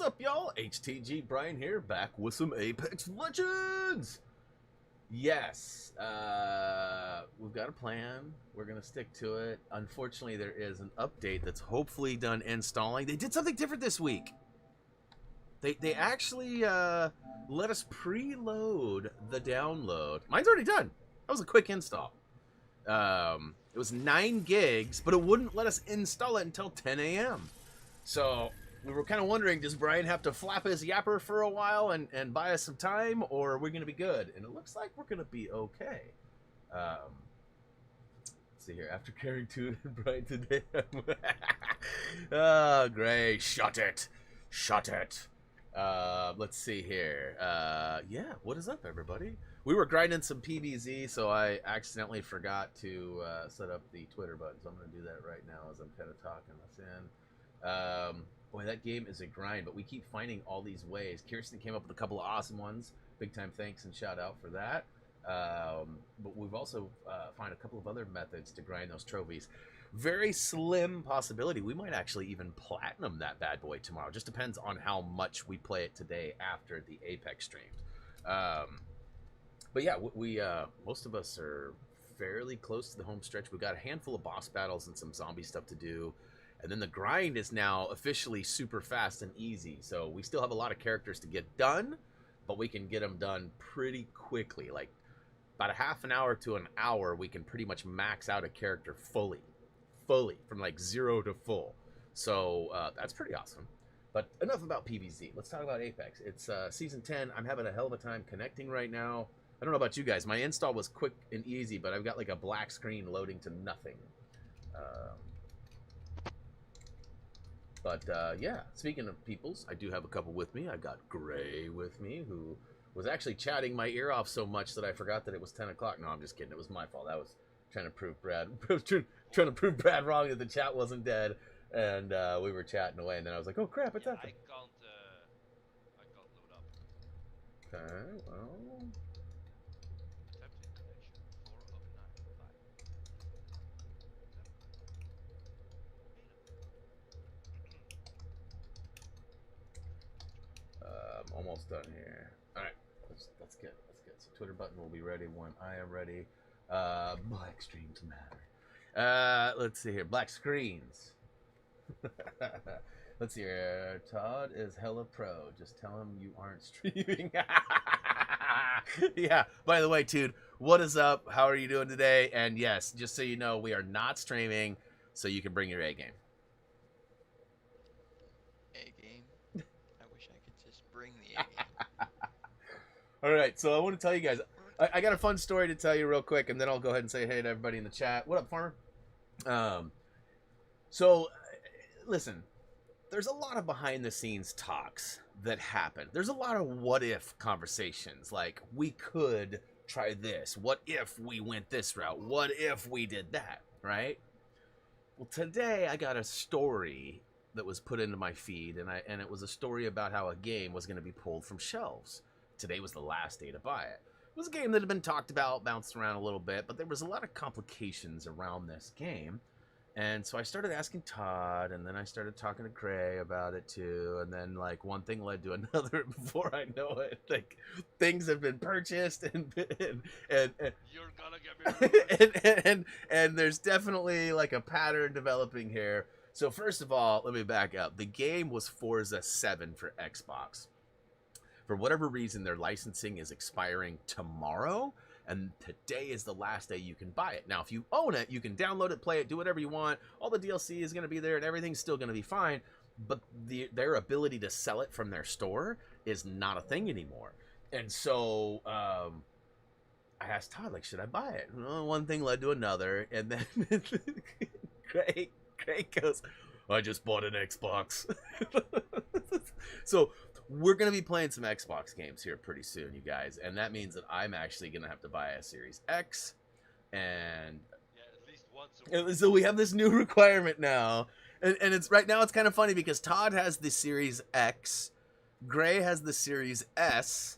up, y'all? HTG Brian here, back with some Apex Legends! Yes, we've got a plan. We're going to stick to it. Unfortunately, there is an update that's hopefully done installing. They did something different this week. They actually let us preload the download. Mine's already done. That was a quick install. It was 9 gigs, but it wouldn't let us install it until 10 a.m. So we were kind of wondering, does Brian have to flap his yapper for a while and buy us some time, or are we going to be good? And it looks like we're going to be okay. Let's see here. After carrying 2 and Brian today. Oh, great. Shut it. Shut it. Let's see here. Yeah, what is up, everybody? We were grinding some PvZ, so I accidentally forgot to set up the Twitter button, so I'm going to do that right now as I'm kind of talking us in. Boy, that game is a grind, but we keep finding all these ways. Kirsten came up with a couple of awesome ones. Big time thanks and shout out for that. But we've also found a couple of other methods to grind those trophies. Very slim possibility. We might actually even platinum that bad boy tomorrow. Just depends on how much we play it today after the Apex streams. But yeah, we most of us are fairly close to the home stretch. We've got a handful of boss battles and some zombie stuff to do. And then the grind is now officially super fast and easy. So we still have a lot of characters to get done, but we can get them done pretty quickly. Like about a half an hour to an hour, we can pretty much max out a character fully from like 0 to full. So that's pretty awesome. But enough about PvZ. Let's talk about Apex. It's season 10. I'm having a hell of a time connecting right now. I don't know about you guys. My install was quick and easy, but I've got like a black screen loading to nothing. But yeah, speaking of peoples, I do have a couple with me. I've got Gray with me, who was actually chatting my ear off so much that I forgot that it was 10 o'clock. No, I'm just kidding. It was my fault. I was trying to prove Brad wrong that the chat wasn't dead, and we were chatting away. And then I was like, "Oh crap, it's happening." I can't load up. Okay, well. I'm almost done here. All right, let's get. So Twitter button will be ready when I am ready. Black streams matter. Let's see here. Black screens. Let's see here. Todd is hella pro. Just tell him you aren't streaming. Yeah. By the way, dude, what is up? How are you doing today? And yes, just so you know, we are not streaming, so you can bring your A game. All right, so I want to tell you guys, I got a fun story to tell you real quick, and then I'll go ahead and say hey to everybody in the chat. What up, Farmer? So, listen, there's a lot of behind-the-scenes talks that happen. There's a lot of what-if conversations, like, we could try this. What if we went this route? What if we did that, right? Well, today I got a story that was put into my feed, and it was a story about how a game was going to be pulled from shelves. Today was the last day to buy it. It was a game that had been talked about, bounced around a little bit, but there was a lot of complications around this game. And so I started asking Todd, and then I started talking to Gray about it too, and then like one thing led to another. Before I know it, like things have been purchased and You're gonna get me and there's definitely like a pattern developing here. So first of all, let me back up. The game was Forza 7 for Xbox. For whatever reason, their licensing is expiring tomorrow, and today is the last day you can buy it. Now, if you own it, you can download it, play it, do whatever you want. All the DLC is going to be there, and everything's still going to be fine, but their ability to sell it from their store is not a thing anymore. And so I asked Todd, like, should I buy it? Well, one thing led to another, and then Craig goes, I just bought an Xbox. So we're going to be playing some Xbox games here pretty soon, you guys. And that means that I'm actually going to have to buy a Series X. And yeah, at least once so we have this new requirement now. And it's right now it's kind of funny because Todd has the Series X, Gray has the Series S,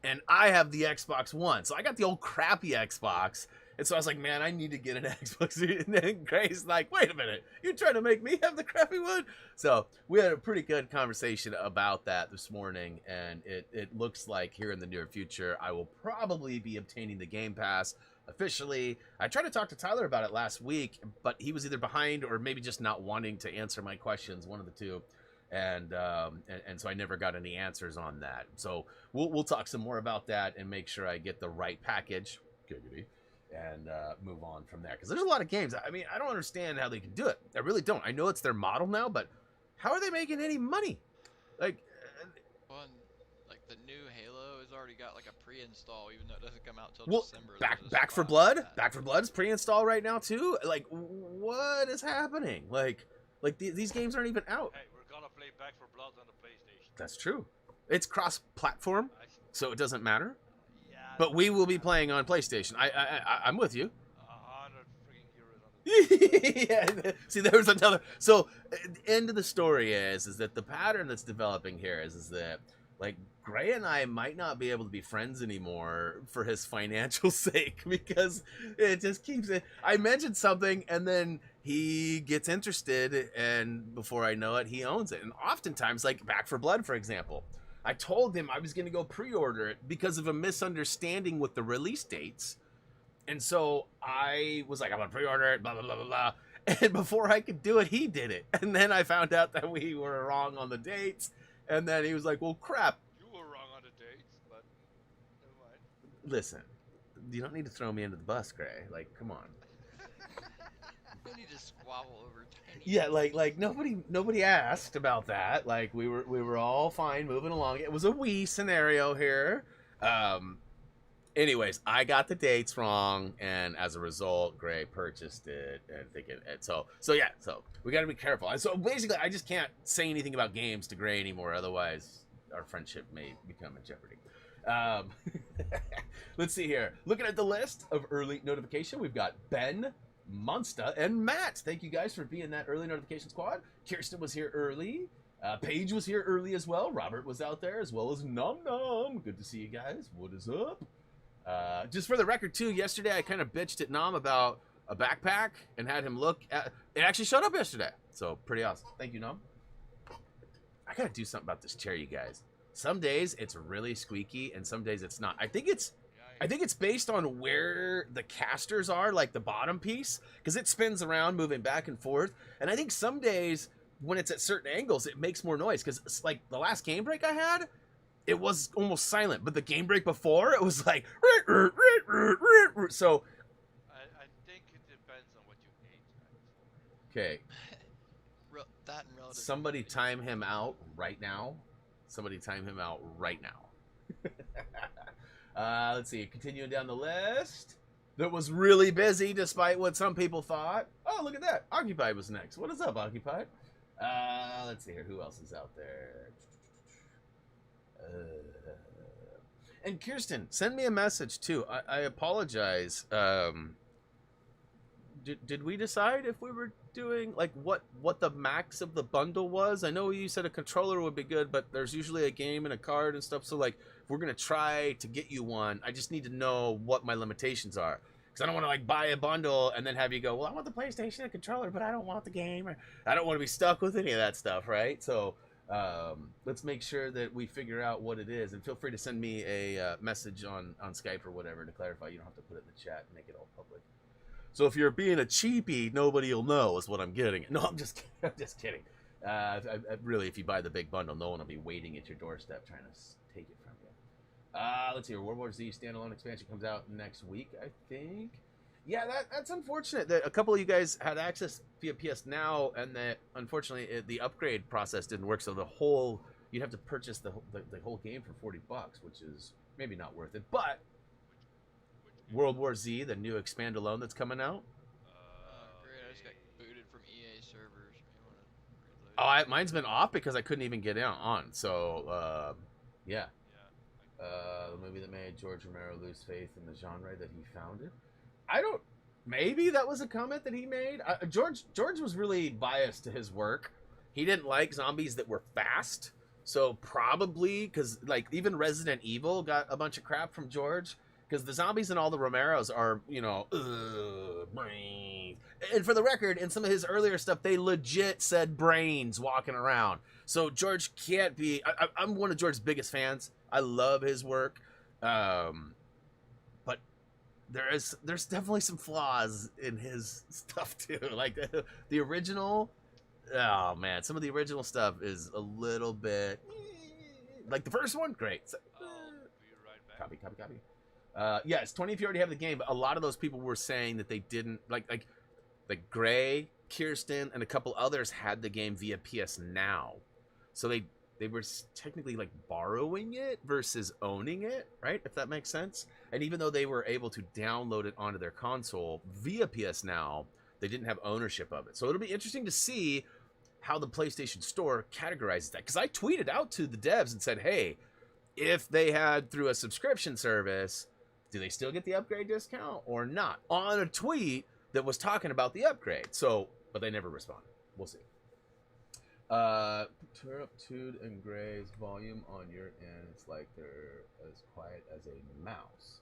and I have the Xbox One. So I got the old crappy Xbox, And so I was like, man, I need to get an Xbox. And then Gray's like, wait a minute, you trying to make me have the crappy one? So we had a pretty good conversation about that this morning, and it looks like here in the near future, I will probably be obtaining the Game Pass officially. I tried to talk to Tyler about it last week, but he was either behind or maybe just not wanting to answer my questions, one of the two. And so I never got any answers on that. So we'll talk some more about that and make sure I get the right package, and move on from there. Because there's a lot of games. I mean, I don't understand how they can do it. I really don't. I know it's their model now, but how are they making any money? Like, Well, like the new Halo has already got like a pre-install, even though it doesn't come out till well, December. Back for Blood. Back for Blood is pre-installed right now too. Like, what is happening? Like these games aren't even out. Hey, we're gonna play Back for Blood on the PlayStation. That's true. It's cross-platform, so it doesn't matter. Yeah. But we will be playing on PlayStation. I'm with you. 100 freaking euros on the Yeah. See, there's another. So, the end of the story is that the pattern that's developing here is that, like, Gray and I might not be able to be friends anymore for his financial sake, because it just keeps it. I mentioned something and then he gets interested, and before I know it, he owns it. And oftentimes, like Back for Blood, for example, I told him I was going to go pre-order it because of a misunderstanding with the release dates. And so I was like, I'm going to pre-order it, blah, blah, blah, blah, blah. And before I could do it, he did it. And then I found out that we were wrong on the dates. And then he was like, well, crap. You were wrong on the dates, but never mind. Listen, you don't need to throw me into the bus, Gray. Like, come on. You need to squabble over tiny. Yeah, like nobody asked about that. Like, we were all fine moving along. It was a we scenario here. Anyways, I got the dates wrong, and as a result, Gray purchased it and thinking it. So we got to be careful. And so basically, I just can't say anything about games to Gray anymore. Otherwise, our friendship may become in jeopardy. Let's see here. Looking at the list of early notification, we've got Ben, Monsta, and Matt. Thank you guys for being that early notification squad. Kirsten was here early. Paige was here early as well. Robert was out there, as well as Nom Nom. Good to see you guys. What is up? Just for the record, too, yesterday I kind of bitched at Nom about a backpack and had him look at it. Actually showed up yesterday, so pretty awesome. Thank you, Nom. I gotta do something about this chair, you guys. Some days it's really squeaky, and some days it's not. I think it's based on where the casters are, like the bottom piece, because it spins around, moving back and forth. And I think some days when it's at certain angles, it makes more noise. Because like the last game break I had, it was almost silent, but the game break before, it was like so. I think it depends on what you ate. Okay, That and relative. somebody time him out right now. Somebody time him out right now. Let's see. Continuing down the list. That was really busy, despite what some people thought. Oh, look at that. Occupied was next. What is up, Occupied? Let's see here. Who else is out there? And Kirsten, send me a message too. I apologize. Did we decide if we were doing like what the max of the bundle was? I know you said a controller would be good, but there's usually a game and a card and stuff. So like, if we're gonna try to get you one, I just need to know what my limitations are, because I don't want to like buy a bundle and then have you go, well, I want the PlayStation and controller, but I don't want the game, or I don't want to be stuck with any of that stuff, right? So let's make sure that we figure out what it is, and feel free to send me a message on Skype or whatever to clarify. You don't have to put it in the chat and make it all public. So if you're being a cheapie, nobody will know is what I'm getting. No, I'm just kidding. Really, if you buy the big bundle, no one will be waiting at your doorstep trying to take it from you. Let's see. World War Z standalone expansion comes out next week, I think. Yeah, that's unfortunate that a couple of you guys had access via PS Now, and that unfortunately the upgrade process didn't work. So you'd have to purchase the whole game for $40, which is maybe not worth it. But World War Z, the new expand alone that's coming out. Great, I just got booted from EA servers. You wanna reload? Mine's been off because I couldn't even get on. So yeah. The movie that made George Romero lose faith in the genre that he founded. Maybe that was a comment that he made. George was really biased to his work. He didn't like zombies that were fast. So probably, because like even Resident Evil got a bunch of crap from George. because the zombies and all the Romeros are, you know, brains. And for the record, in some of his earlier stuff, they legit said brains walking around. So George can't be. I'm one of George's biggest fans. I love his work, but there's definitely some flaws in his stuff too. Like the original. Oh man, some of the original stuff is a little bit like the first one. Great. So, I'll be right back. copy. Yes, 20 if you already have the game, but a lot of those people were saying that they didn't like Gray, Kirsten, and a couple others had the game via PS Now, so they were technically like borrowing it versus owning it, right? If that makes sense. And even though they were able to download it onto their console via PS Now, they didn't have ownership of it. So it'll be interesting to see how the PlayStation Store categorizes that. Because I tweeted out to the devs and said, hey, if they had through a subscription service, do they still get the upgrade discount or not? On a tweet that was talking about the upgrade. So, but they never responded. We'll see. Turn up Tude and Gray's volume on your end. It's like they're as quiet as a mouse.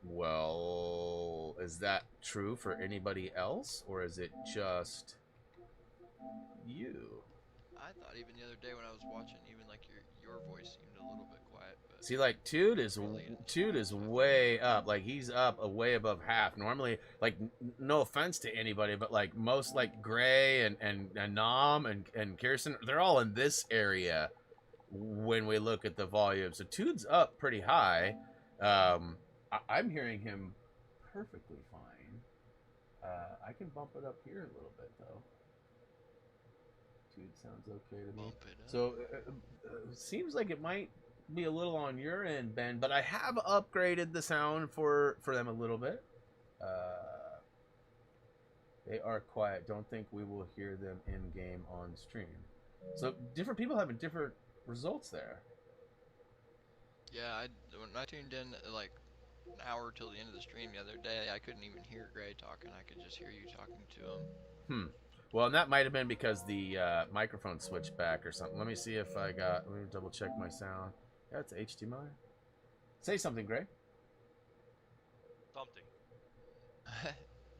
Well, is that true for anybody else, or is it just you? I thought even the other day when I was watching, even like your voice seemed a little bit quiet. But See, like Tude is way up. Like he's up a way above half. Normally, like no offense to anybody, but like most like Gray and Nam and Kirsten, they're all in this area when we look at the volume. So Tude's up pretty high. I'm hearing him perfectly fine. I can bump it up here a little bit though. Tude sounds okay to me. bump it up. So seems like it might be a little on your end, Ben, but I have upgraded the sound for them a little bit. They are quiet. Don't think we will hear them in game on stream. So different people having different results there. Yeah, when I tuned in like an hour till the end of the stream the other day, I couldn't even hear Gray talking. I could just hear you talking to him. Well, and that might have been because the microphone switched back or something. Let me see if I got. Let me double check my sound. Yeah, it's HDMI. Say something, Gray. Something.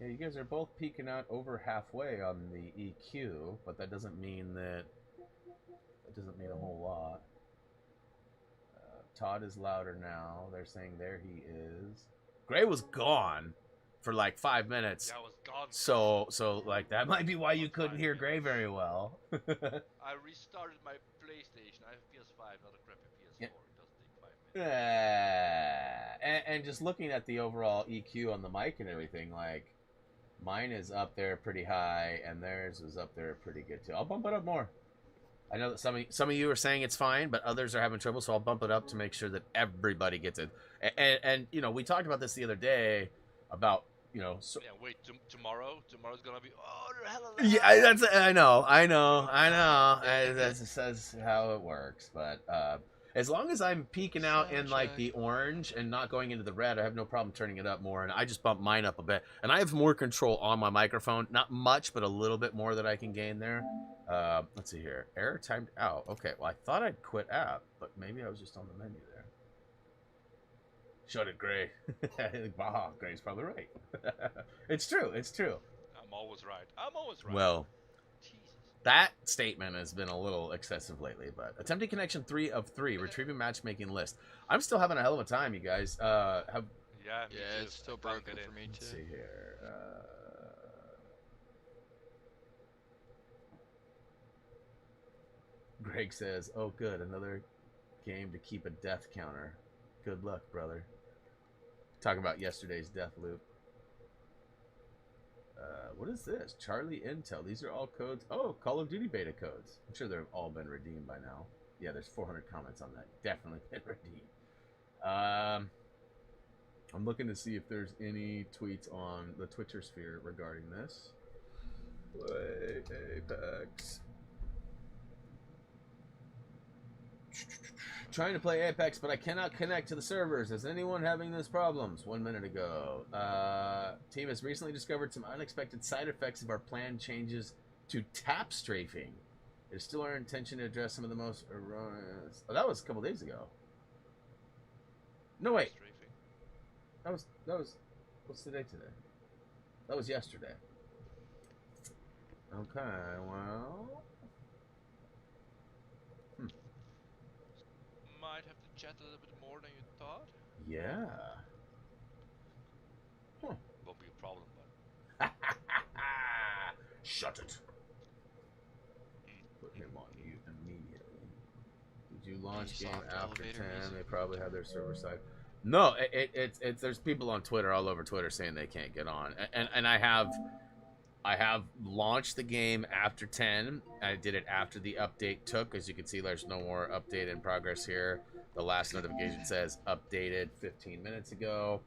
Yeah, you guys are both peaking out over halfway on the EQ, but that doesn't mean that. That doesn't mean a whole lot. Todd is louder now. They're saying there he is. Gray was gone for like 5 minutes. Yeah, I was gone. So like that might be why you couldn't hear Gray very well. I restarted my PlayStation. I have PS5, not a crappy PS4. Yeah. It doesn't take 5 minutes. And just looking at the overall EQ on the mic and everything, like mine is up there pretty high, and theirs is up there pretty good too. I'll bump it up more. I know that some of you are saying it's fine, but others are having trouble, so I'll bump it up to make sure that everybody gets it. And you know, we talked about this the other day about, you know, so, Yeah, wait, tomorrow's gonna be hell of yeah, that's I know. That's how it works. But as long as I'm peeking out in like the orange and not going into the red, I have no problem turning it up more. And I just bump mine up a bit, and I have more control on my microphone. Not much, but a little bit more that I can gain there. Let's see here. Error timed out. Okay, well I thought I'd quit app, but maybe I was just on the menu there. Shut it, Gray. Bah, Gray's probably right. It's true. I'm always right. Well, Jesus. that statement has been a little excessive lately, but attempting connection 3 of 3, retrieving matchmaking list. I'm still having a hell of a time, you guys. Yeah, me Yeah, too. it's still I can't broken get for in. me Let's too. see here. Greg says, "Oh, good, another game to keep a death counter. Good luck, brother." Talking about yesterday's death loop. What is this? Charlie Intel. These are all codes. Oh, Call of Duty beta codes. I'm sure they've all been redeemed by now. Yeah, there's 400 comments on that. Definitely been redeemed. I'm looking to see if there's any tweets on the Twitcher sphere regarding this. Play Apex. Trying to play Apex, but I cannot connect to the servers. Is anyone having those problems? 1 minute ago. Team has recently discovered some unexpected side effects of our planned changes to tap strafing. It is still our intention to address some of the most erroneous... Oh, that was a couple days ago. No, wait. Strafing. That was, what's the date today? That was yesterday. Okay, well. Might have to chat a little bit more than you thought. Yeah. Huh. Won't be a problem, but Shut it. Put him on mute immediately. Did you launch game soft after 10? elevator music. They probably have their server side. No, it's there's people on Twitter, all over Twitter, saying they can't get on, and I have launched the game after 10. I did it after the update took. As you can see, there's no more update in progress here. The last notification says updated 15 minutes ago.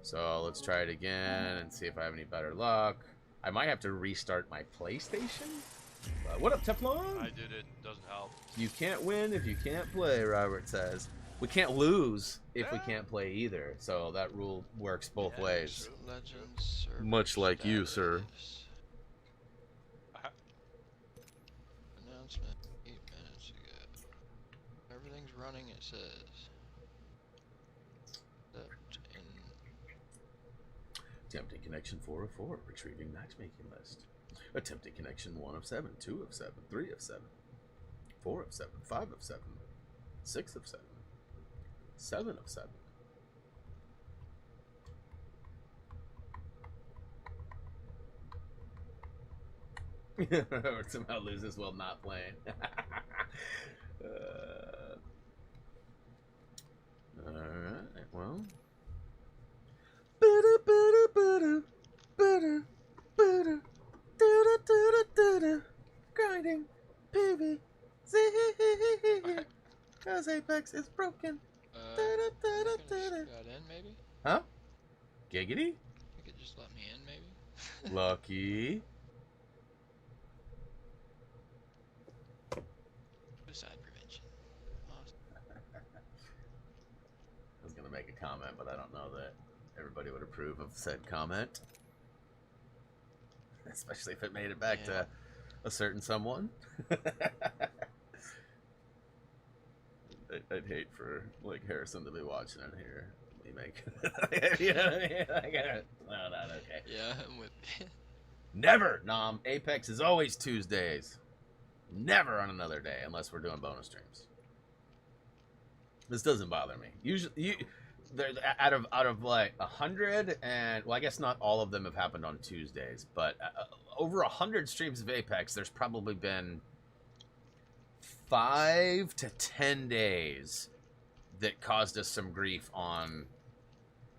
So let's try it again and see if I have any better luck. I might have to restart my PlayStation. What up, Teflon? I did it. Doesn't help. You can't win if you can't play, Robert says. We can't lose if we can't play either. So that rule works both ways. Legends. Much like you, sir. Announcement 8 minutes ago. Everything's running, it says. Except in... Attempting connection 404. Retrieving matchmaking list. Attempting connection 1 of 7. 2 of 7. 3 of 7. 4 of 7. 5 of 7. 6 of 7. 7 of 7. Or somehow loses while not playing. Alright, well. Grinding PB. Cause Apex is broken. Got in, maybe? Huh? Giggity? You could just let me in, maybe? Lucky. Suicide prevention. Awesome. I was gonna make a comment, but I don't know that everybody would approve of said comment. Especially if it made it back to a certain someone. I'd hate for like Harrison to be watching it here. Me make you know what I mean? No, not okay. Yeah, I'm with you. Never, Nom. Apex is always Tuesdays. Never on another day unless we're doing bonus streams. This doesn't bother me. Usually, out of like 100, and well, I guess not all of them have happened on Tuesdays, but over 100 streams of Apex, there's probably been 5 to 10 days that caused us some grief on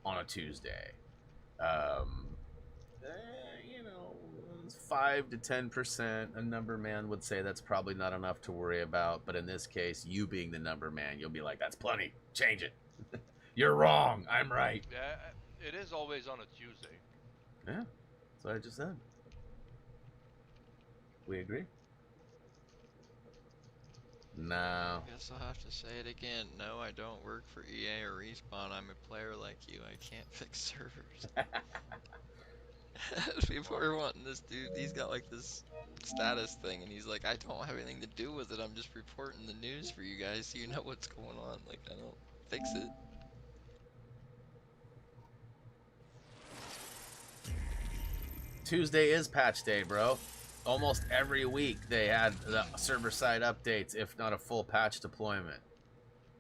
a Tuesday. You know, 5 to 10%. A number man would say that's probably not enough to worry about, but in this case, you being the number man, you'll be like, that's plenty. Change it. You're wrong. I'm right. Yeah, it is always on a Tuesday. Yeah, that's what I just said. We agree? No. Guess I'll have to say it again. No, I don't work for EA or Respawn. I'm a player like you. I can't fix servers. People are wanting this dude. He's got like this status thing, and he's like, I don't have anything to do with it. I'm just reporting the news for you guys so you know what's going on. Like, I don't fix it. Tuesday is patch day, bro. Almost every week they had the server-side updates, if not a full patch deployment.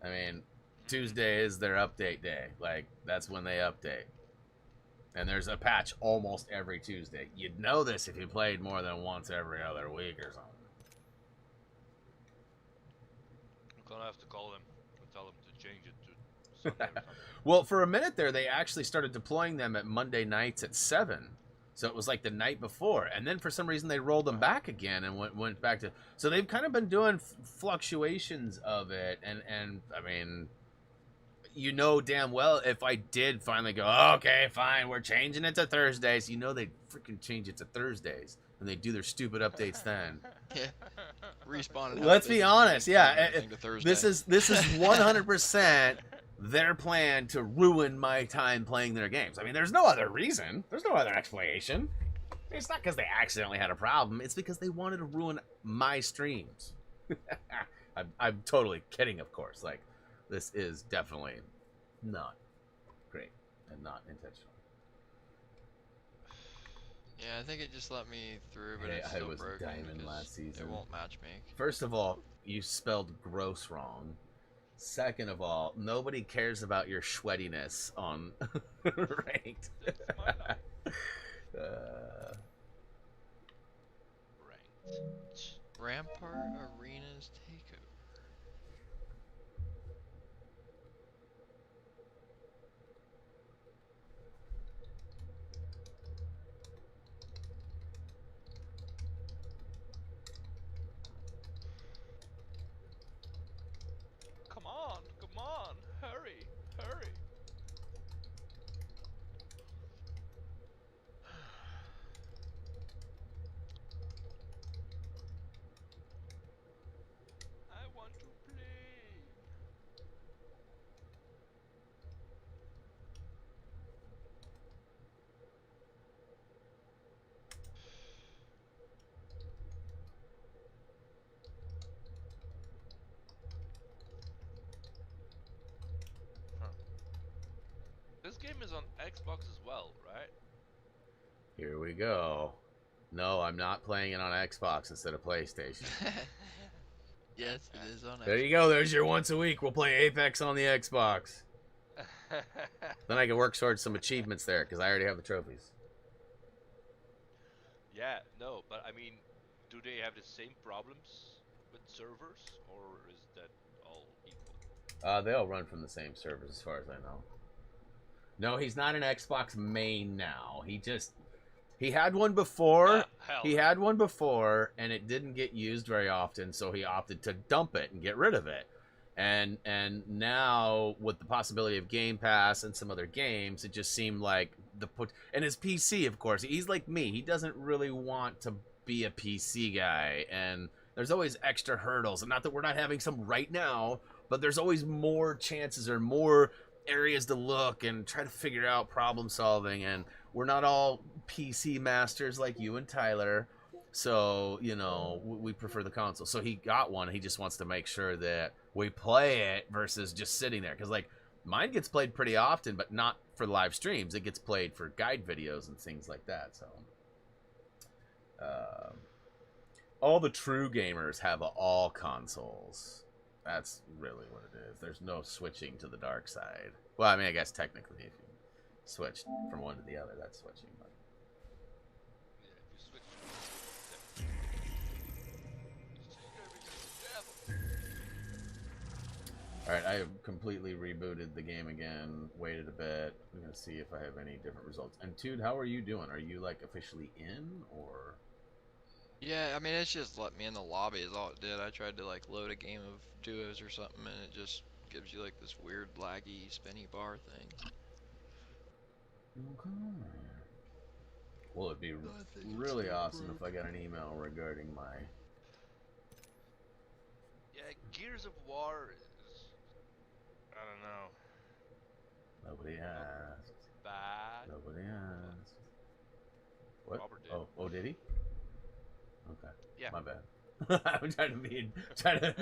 I mean, Tuesday is their update day. Like, that's when they update. And there's a patch almost every Tuesday. You'd know this if you played more than once every other week or something. I'm gonna have to call them and tell them to change it to Sunday or something. Well, for a minute there, they actually started deploying them at Monday nights at 7. So it was like the night before. And then for some reason, they rolled them back again and went back to... So they've kind of been doing fluctuations of it. And I mean, you know damn well if I did finally go, okay, fine, we're changing it to Thursdays. You know they'd freaking change it to Thursdays. And they do their stupid updates then. Yeah. Respawn. Let's be honest. Yeah. This is 100%... their plan to ruin my time playing their games. I mean, there's no other reason. There's no other explanation. It's not because they accidentally had a problem. It's because they wanted to ruin my streams. I'm totally kidding, of course. Like, this is definitely not great and not intentional. Yeah, I think it just let me through, but Hey, it's I still was broken diamond because last season. it won't match make. First of all, you spelled gross wrong. Second of all, nobody cares about your sweatiness on ranked. That's my life. Ranked. Rampart Arena's takeover. Come on, hurry, hurry. I want to play. Huh. This game is on Xbox as well, right? Here we go. No, I'm not playing it on Xbox instead of PlayStation. Yes, it is on There Xbox. you go. There's your once a week. We'll play Apex on the Xbox. Then I can work towards some achievements there because I already have the trophies. Yeah, no, but I mean, do they have the same problems with servers, or is that all equal? They all run from the same servers as far as I know. No, he's not an Xbox main now. He had one before. Hell. He had one before, and it didn't get used very often, so he opted to dump it and get rid of it. And now with the possibility of Game Pass and some other games, it just seemed like and his PC, of course, he's like me. He doesn't really want to be a PC guy, and there's always extra hurdles. And not that we're not having some right now, but there's always more chances or more areas to look and try to figure out problem solving. And we're not all PC masters like you and Tyler. So, you know, we prefer the console. So he got one. He just wants to make sure that we play it versus just sitting there. Because, like, mine gets played pretty often, but not for live streams. It gets played for guide videos and things like that. So, all the true gamers have all consoles. That's really what it is. There's no switching to the dark side. Well, I mean, I guess technically if you switch from one to the other, that's switching. But Yeah, if you switch to all right, I have completely rebooted the game again. Waited a bit. I'm gonna see if I have any different results. And Tude, how are you doing? Are you like officially in or? Yeah, I mean, it's just let me in the lobby is all it did. I tried to like load a game of duos or something, and it just gives you like this weird laggy spinny bar thing. Okay. Well, it'd be really awesome if I got an email regarding my. yeah, Gears of War is, I don't know, Nobody asked. bad. Nobody asked. What? Robert did. Oh, did he? Okay. Yeah. My bad. I'm trying to.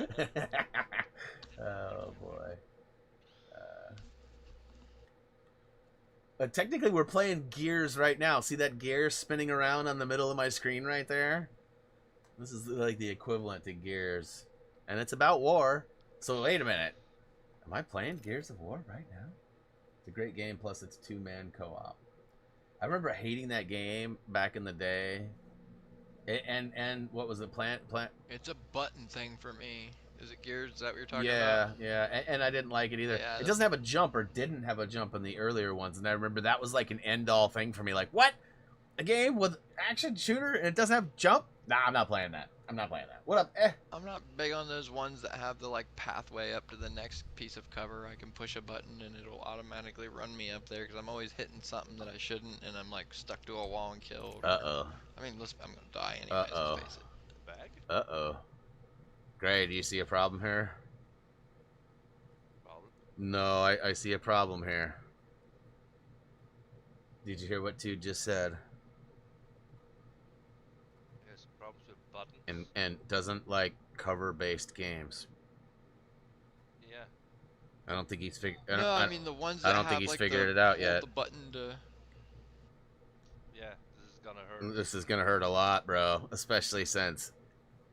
Oh boy. Technically, we're playing Gears right now. See that gear spinning around on the middle of my screen right there? This is like the equivalent to Gears, and it's about war. So wait a minute. Am I playing Gears of War right now? It's a great game. Plus, it's 2-man co-op. I remember hating that game back in the day. And what was it? Plant? It's a button thing for me. Is it Gears? Is that what you're talking Yeah, about? yeah. And I didn't like it either. Yeah, It doesn't have a jump, or didn't have a jump in the earlier ones. And I remember that was like an end-all thing for me. Like, what? A game with action shooter and it doesn't have jump? Nah, I'm not playing that. I'm not playing that. What up? I'm not big on those ones that have the like pathway up to the next piece of cover. I can push a button and it'll automatically run me up there because I'm always hitting something that I shouldn't, and I'm like stuck to a wall and killed. Uh-oh. I mean, listen, I'm gonna die anyways. Uh-oh. Let's face it. Bag? Uh-oh. Gray, do you see a problem here? Problem? No, I see a problem here. Did you hear what Tude just said? There's problems with buttons. And doesn't like cover-based games. Yeah. I don't think he's figured. No, I mean the ones I that don't think have he's like figured the it out hold yet. the button to. Yeah, this is gonna hurt. This is gonna hurt a lot, bro. Especially since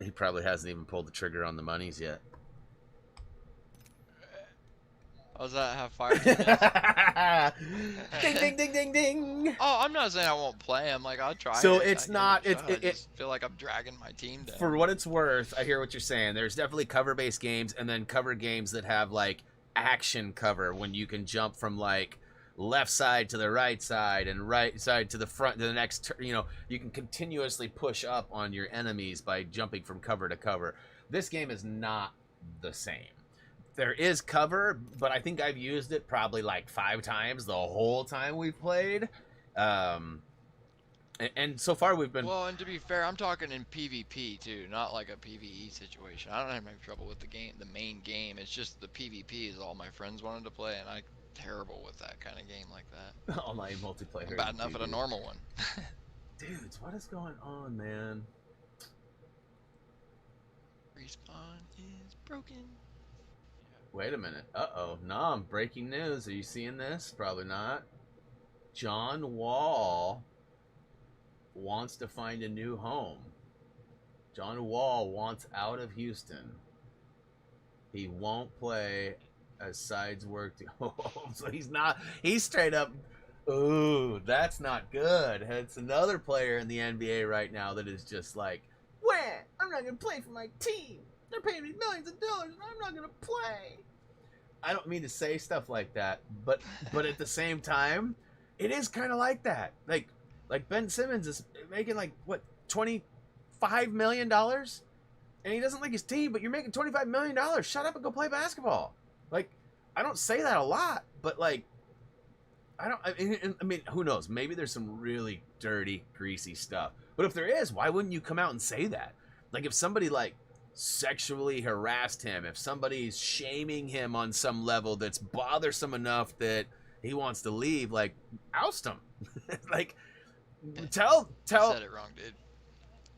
he probably hasn't even pulled the trigger on the monies yet. Oh, does that have fire teammates? Ding ding ding ding ding. Oh, I'm not saying I won't play. I'm like I'll try. So it. it's I not. give it a shot. I just feel like I'm dragging my team down. For what it's worth, I hear what you're saying. There's definitely cover-based games, and then cover games that have like action cover when you can jump from like left side to the right side and right side to the front to the next. You know, you can continuously push up on your enemies by jumping from cover to cover. This game is not the same. There is cover, but I think I've used it probably like 5 times the whole time we've played. And so far we've been. Well, and to be fair, I'm talking in PvP too, not like a PvE situation. I don't have any trouble with the game, the main game. It's just the PvP is all my friends wanted to play, and I'm terrible with that kind of game like that. Online multiplayer. I'm bad enough at a normal one. Dudes, what is going on, man? Respawn is broken. Wait a minute. Uh-oh. Nom, breaking news. Are you seeing this? Probably not. John Wall wants to find a new home. John Wall wants out of Houston. He won't play as sides work to home. So he's straight up. Ooh, that's not good. It's another player in the NBA right now that is just like, wah, I'm not going to play for my team. They're paying me millions of dollars and I'm not going to play. I don't mean to say stuff like that, but at the same time, it is kind of like that. Like Ben Simmons is making like what, $25 million, and he doesn't like his team, but you're making $25 million. Shut up and go play basketball. Like, I don't say that a lot, but like, I mean, who knows? Maybe there's some really dirty, greasy stuff. But if there is, why wouldn't you come out and say that? Like, if somebody like sexually harassed him, if somebody's shaming him on some level that's bothersome enough that he wants to leave, like, oust him. Like, tell. You said it wrong, dude.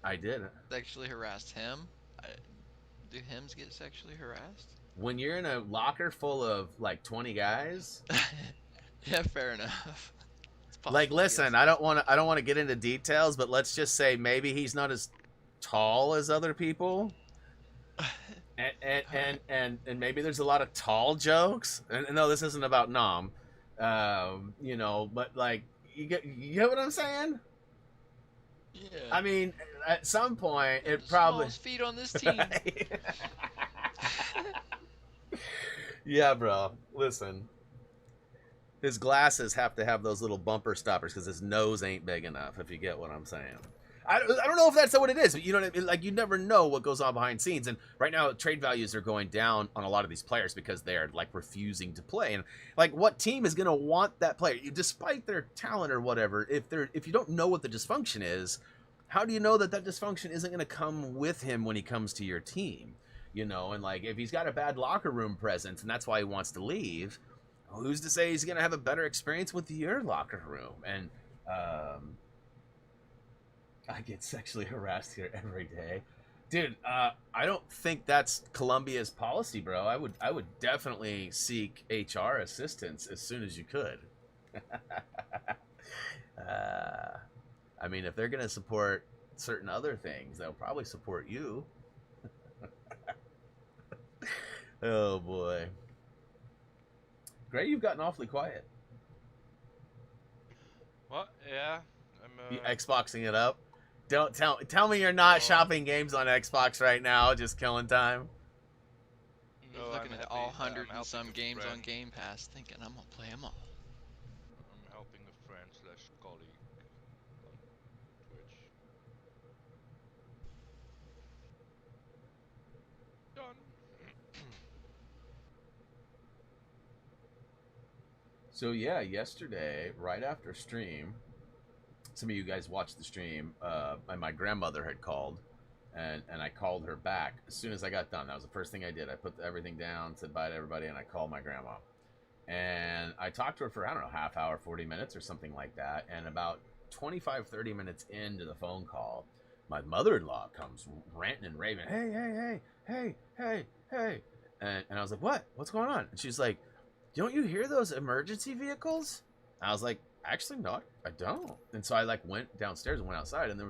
I did. Sexually harassed him. Do hims get sexually harassed? When you're in a locker full of like 20 guys. Yeah, fair enough. Like, listen, I don't want to get into details, but let's just say maybe he's not as tall as other people. And maybe there's a lot of tall jokes. And no, this isn't about Nom. You know, but like, you get what I'm saying? Yeah. I mean, at some point, it the probably. Smallest feet on this team. Yeah, bro. Listen. His glasses have to have those little bumper stoppers because his nose ain't big enough, if you get what I'm saying. I don't know if that's what it is, but you know what I mean? Like, you never know what goes on behind scenes. And right now, trade values are going down on a lot of these players because they're, like, refusing to play. And, like, what team is going to want that player? Despite their talent or whatever, if you don't know what the dysfunction is, how do you know that dysfunction isn't going to come with him when he comes to your team? You know, and, like, if he's got a bad locker room presence and that's why he wants to leave, who's to say he's going to have a better experience with your locker room? And, I get sexually harassed here every day. Dude, I don't think that's Columbia's policy, bro. I would definitely seek HR assistance as soon as you could. I mean, if they're going to support certain other things, they'll probably support you. Oh, boy. Gray, you've gotten awfully quiet. What? Yeah, I'm. You Xboxing it up. Don't tell me you're not shopping games on Xbox right now, just killing time. He's looking at all 100 and some games on Game Pass, thinking I'm gonna play them all. I'm helping a friend / colleague on Twitch. Done. So yeah, yesterday, right after stream, some of you guys watched the stream, and my grandmother had called, and I called her back as soon as I got done. That was the first thing I did. I put everything down, said bye to everybody, and I called my grandma. And I talked to her for, I don't know, half hour, 40 minutes or something like that. And about 25, 30 minutes into the phone call, my mother-in-law comes ranting and raving, hey. And I was like, what's going on? And she's like, don't you hear those emergency vehicles? And I was like, actually, no, I don't. And so I like went downstairs and went outside, and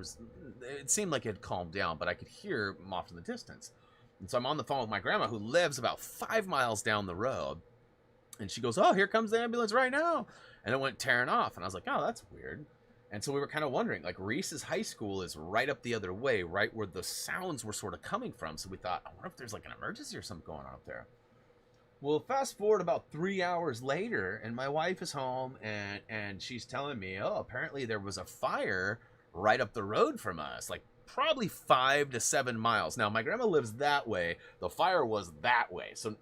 it seemed like it had calmed down, but I could hear them off in the distance. And so I'm on the phone with my grandma, who lives about 5 miles down the road. And she goes, oh, here comes the ambulance right now. And it went tearing off. And I was like, oh, that's weird. And so we were kind of wondering, like, Reese's high school is right up the other way, right where the sounds were sort of coming from. So we thought, I wonder if there's like an emergency or something going on up there. Well, fast forward about 3 hours later, and my wife is home, and she's telling me, oh, apparently there was a fire right up the road from us, like probably 5 to 7 miles. Now, my grandma lives that way. The fire was that way. So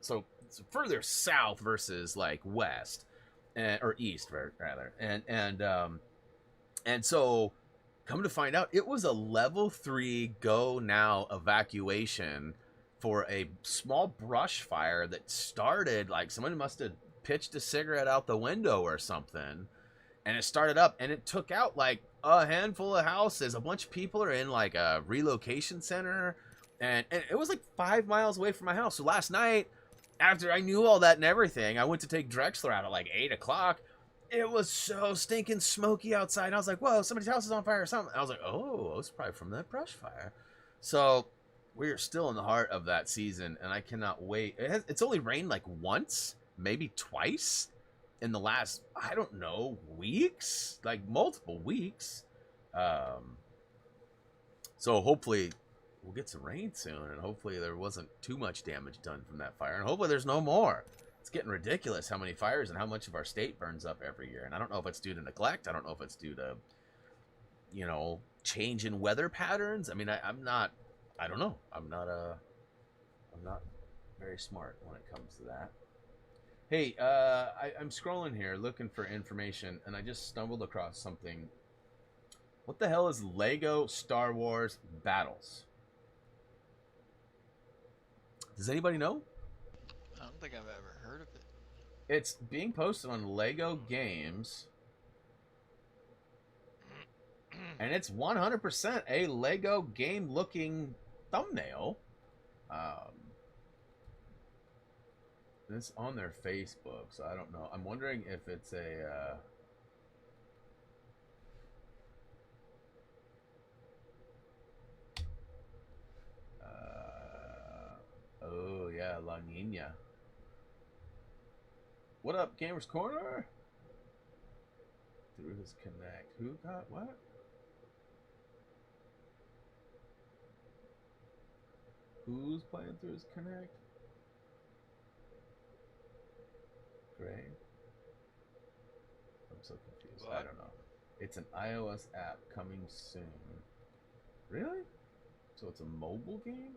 it's further south versus like west, or east rather. And so come to find out, it was a level 3 go now evacuation for a small brush fire that started, like someone must have pitched a cigarette out the window or something, and it started up, and it took out like a handful of houses. A bunch of people are in like a relocation center, and it was like 5 miles away from my house. So last night, after I knew all that and everything, I went to take Drexler out at like 8 o'clock. It was so stinking smoky outside. I was like, whoa, somebody's house is on fire or something. I was like, oh, it's probably from that brush fire. So we are still in the heart of that season, and I cannot wait. It's only rained like once, maybe twice in the last, I don't know, weeks, like multiple weeks. So hopefully we'll get some rain soon, and hopefully there wasn't too much damage done from that fire, and hopefully there's no more. It's getting ridiculous how many fires and how much of our state burns up every year. And I don't know if it's due to neglect. I don't know if it's due to, change in weather patterns. I mean, I don't know. I'm not very smart when it comes to that. Hey, I'm scrolling here looking for information, and I just stumbled across something. What the hell is Lego Star Wars Battles? Does anybody know? I don't think I've ever heard of it. It's being posted on Lego Games, and it's 100% a Lego game-looking thumbnail. It's on their Facebook, so I don't know. I'm wondering if it's a... oh, yeah, La Nina. What up, Gamers Corner? Through his Connect. Who got what? Who's playing through his Connect? Gray? I'm so confused. What? I don't know. It's an iOS app coming soon. Really? So it's a mobile game?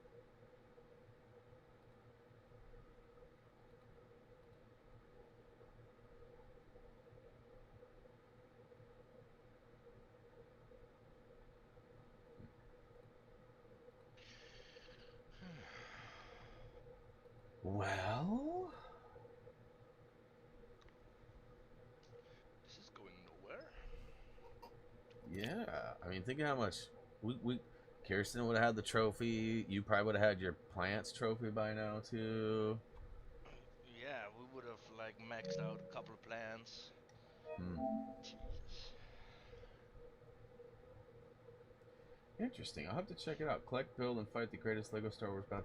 Well, This is going nowhere. yeah. I mean, think of how much we Kirsten would have had the trophy. You probably would have had your plants trophy by now too. Yeah, we would have like maxed out a couple of plans. Jesus. Interesting. I'll have to check it out. Collect, build, and fight the greatest Lego Star Wars battle.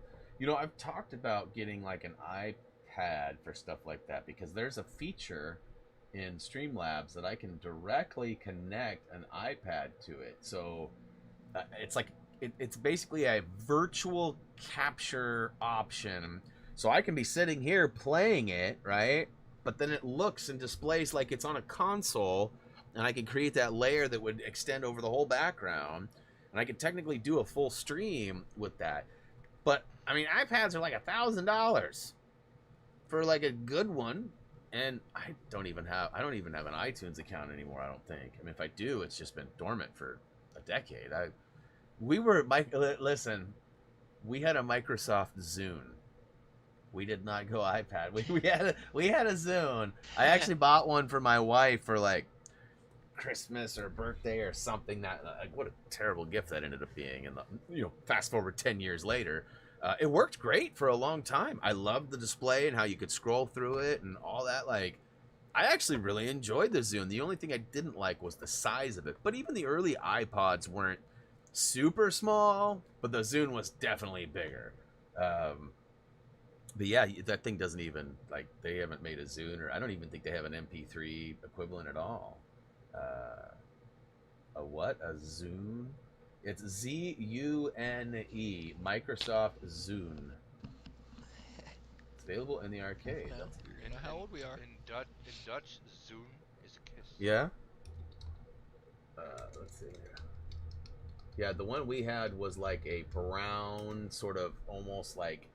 I've talked about getting like an iPad for stuff like that, because there's a feature in Streamlabs that I can directly connect an iPad to it. So it's like it's basically a virtual capture option. So I can be sitting here playing it, right? But then it looks and displays like it's on a console, and I can create that layer that would extend over the whole background, and I could technically do a full stream with that. But I mean, iPads are like $1,000 for like a good one, and I don't even have an iTunes account anymore. I don't think. I mean, if I do, it's just been dormant for a decade. Listen, we had a Microsoft Zune. We did not go iPad. We had a Zune. I actually bought one for my wife for like Christmas or birthday or something. That what a terrible gift that ended up being. And fast forward 10 years later, It worked great for a long time. I loved the display and how you could scroll through it and all that. Like, I actually really enjoyed the Zune. The only thing I didn't like was the size of it. But even the early iPods weren't super small, but the Zune was definitely bigger. But yeah, that thing doesn't even, like, they haven't made a Zune, or I don't even think they have an MP3 equivalent at all. A what? A Zune? It's Zune, Microsoft Zune. It's available in the arcade. No, That's you know how old we are. In Dutch, zoen is a kiss. yeah. Let's see here. Yeah, the one we had was like a brown, sort of almost like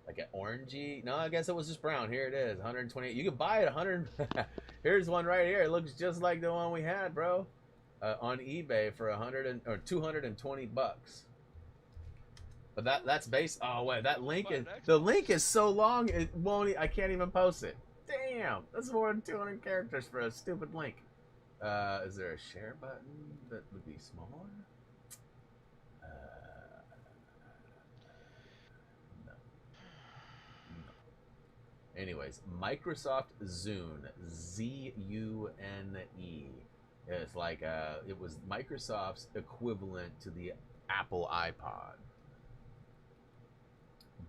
an orangey. No, I guess it was just brown. Here it is, 128. You can buy it 100. Here's one right here. It looks just like the one we had, bro. On eBay for 220 bucks. But that's based. Oh wait, that link is the link is so long it won't. I can't even post it. Damn, that's more than 200 characters for a stupid link. Is there a share button that would be smaller? No. No. Anyways, Microsoft Zune, Zune. It's like it was Microsoft's equivalent to the Apple iPod,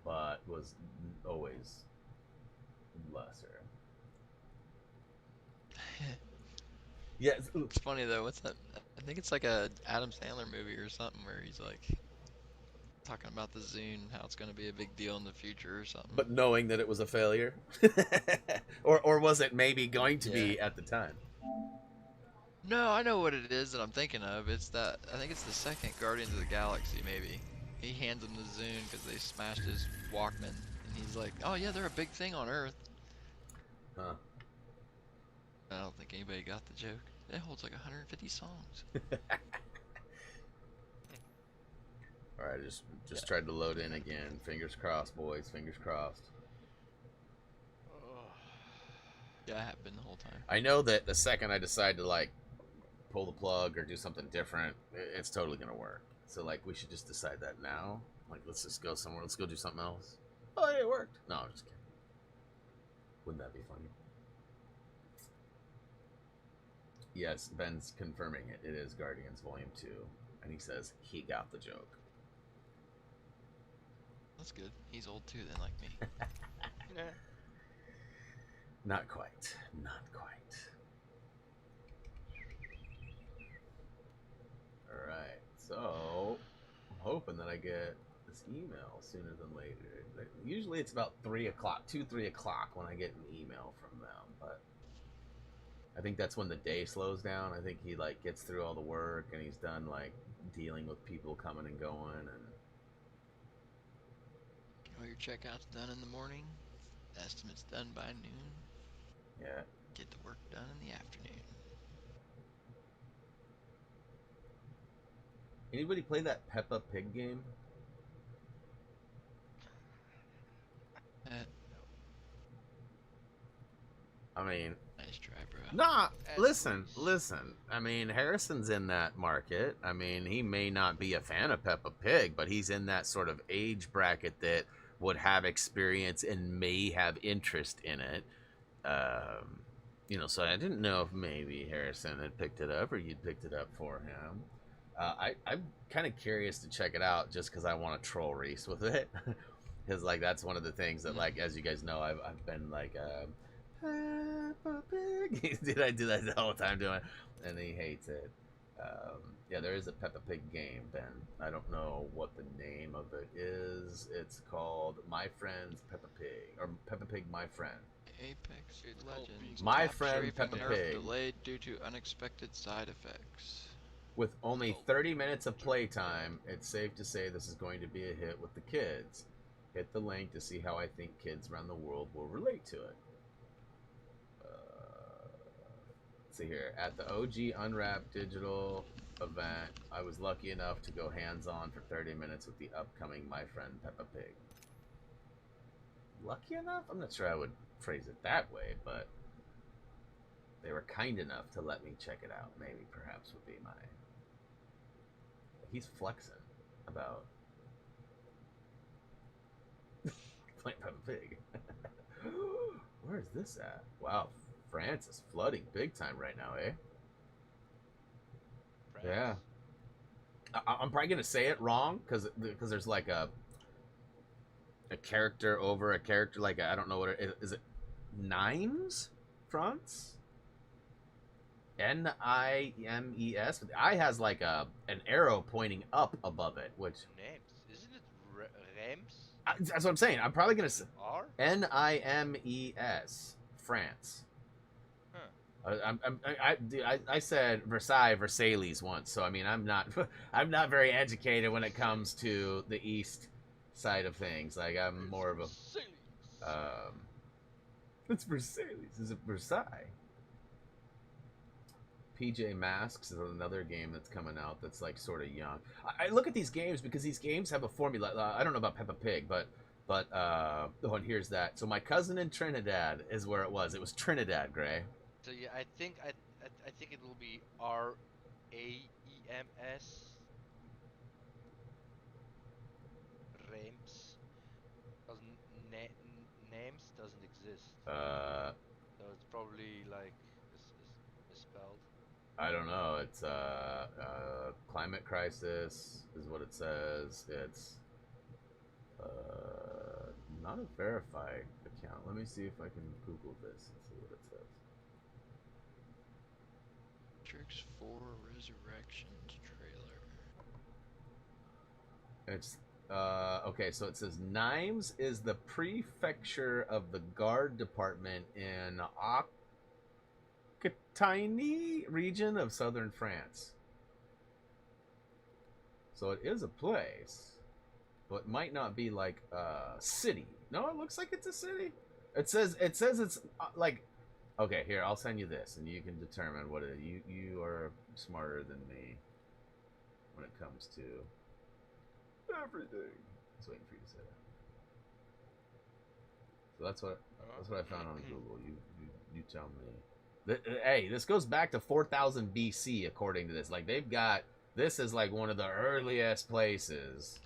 but was always lesser. Yeah, It's funny though. What's that? I think it's like a Adam Sandler movie or something where he's like talking about the Zune, how it's going to be a big deal in the future or something. but knowing that it was a failure, or was it maybe going to be at the time? No, I know what it is that I'm thinking of. It's that I think it's the second Guardians of the Galaxy. Maybe he hands him the Zune because they smashed his Walkman, and he's like, "Oh yeah, they're a big thing on Earth." Huh. I don't think anybody got the joke. It holds like 150 songs. All right, just tried to load in again. Fingers crossed, boys. Fingers crossed. Yeah, I have been the whole time. I know that the second I decide to like pull the plug or do something different, it's totally gonna work. So like, we should just decide that now. Like, let's just go somewhere. Let's go do something else. Oh, yeah, it worked. No, I'm just kidding. Wouldn't that be funny? Yes, Ben's confirming it. It is Guardians Volume 2. And he says he got the joke. That's good. He's old too, then, like me. Not quite. Not quite. Alright, so I'm hoping that I get this email sooner than later. Usually it's about 3 o'clock, 3 o'clock when I get an email from them, but I think that's when the day slows down. I think he like gets through all the work and he's done like dealing with people coming and going, and All your checkouts done in the morning, estimates done by noon. yeah. Get the work done in the afternoon. Anybody play that Peppa Pig game? I mean, Nice try, bro. nah, listen. I mean, Harrison's in that market. I mean, he may not be a fan of Peppa Pig, but he's in that sort of age bracket that would have experience and may have interest in it. So I didn't know if maybe Harrison had picked it up or you'd picked it up for him. I'm kind of curious to check it out just because I want to troll Reese with it. Because, like, that's one of the things that, like, as you guys know, I've been, like, Peppa Pig. Did I do that the whole time doing it? And he hates it. Yeah, there is a Peppa Pig game, Ben. I don't know what the name of it is. It's called My Friend's Peppa Pig, or Peppa Pig My Friend. Apex Legends. My Top Friend Shaping Peppa Nerf Pig. Delayed due to unexpected side effects. With only 30 minutes of playtime, it's safe to say this is going to be a hit with the kids. Hit the link to see how I think kids around the world will relate to it. Let's see here. At the OG Unwrapped digital event, I was lucky enough to go hands-on for 30 minutes with the upcoming My Friend Peppa Pig. Lucky enough? I'm not sure I would phrase it that way, but they were kind enough to let me check it out. Maybe, perhaps, would be my... He's flexing about... playing Peppa Pig. Where is this at? Wow, France is flooding big time right now, eh? France. Yeah. I'm probably gonna say it wrong because there's like a character over a character, like I don't know what it is. It Nimes? France? Nimes. The I has like an arrow pointing up above it, which Names. Isn't it Reims? that's what I'm saying. I'm probably gonna say R? Nimes, France. Huh. I said Versailles once, so I mean I'm not I'm not very educated when it comes to the east side of things. Like I'm more of a it's Versailles. Is it Versailles? PJ Masks is another game that's coming out that's like sort of young. I look at these games because these games have a formula. I don't know about Peppa Pig, but oh, and here's that. So my cousin in Trinidad is where it was. It was Trinidad, Gray. So yeah, I think it will be Raems. Reims. Because names doesn't exist. So it's probably like misspelled. I don't know. It's climate crisis is what it says. It's not a verified account. Let me see if I can Google this and see what it says. Matrix 4 Resurrections trailer. It's okay. So it says Nimes is the prefecture of the guard department in Aquitaine region of southern France. So it is a place, but it might not be like a city. No, it looks like it's a city. It says it's like, okay, here, I'll send you this and you can determine what it is. You are smarter than me when it comes to everything. Just waiting for you to say that. So that's what I found on Google. You tell me. Hey, this goes back to 4000 BC according to this. Like they've got this is like one of the earliest places.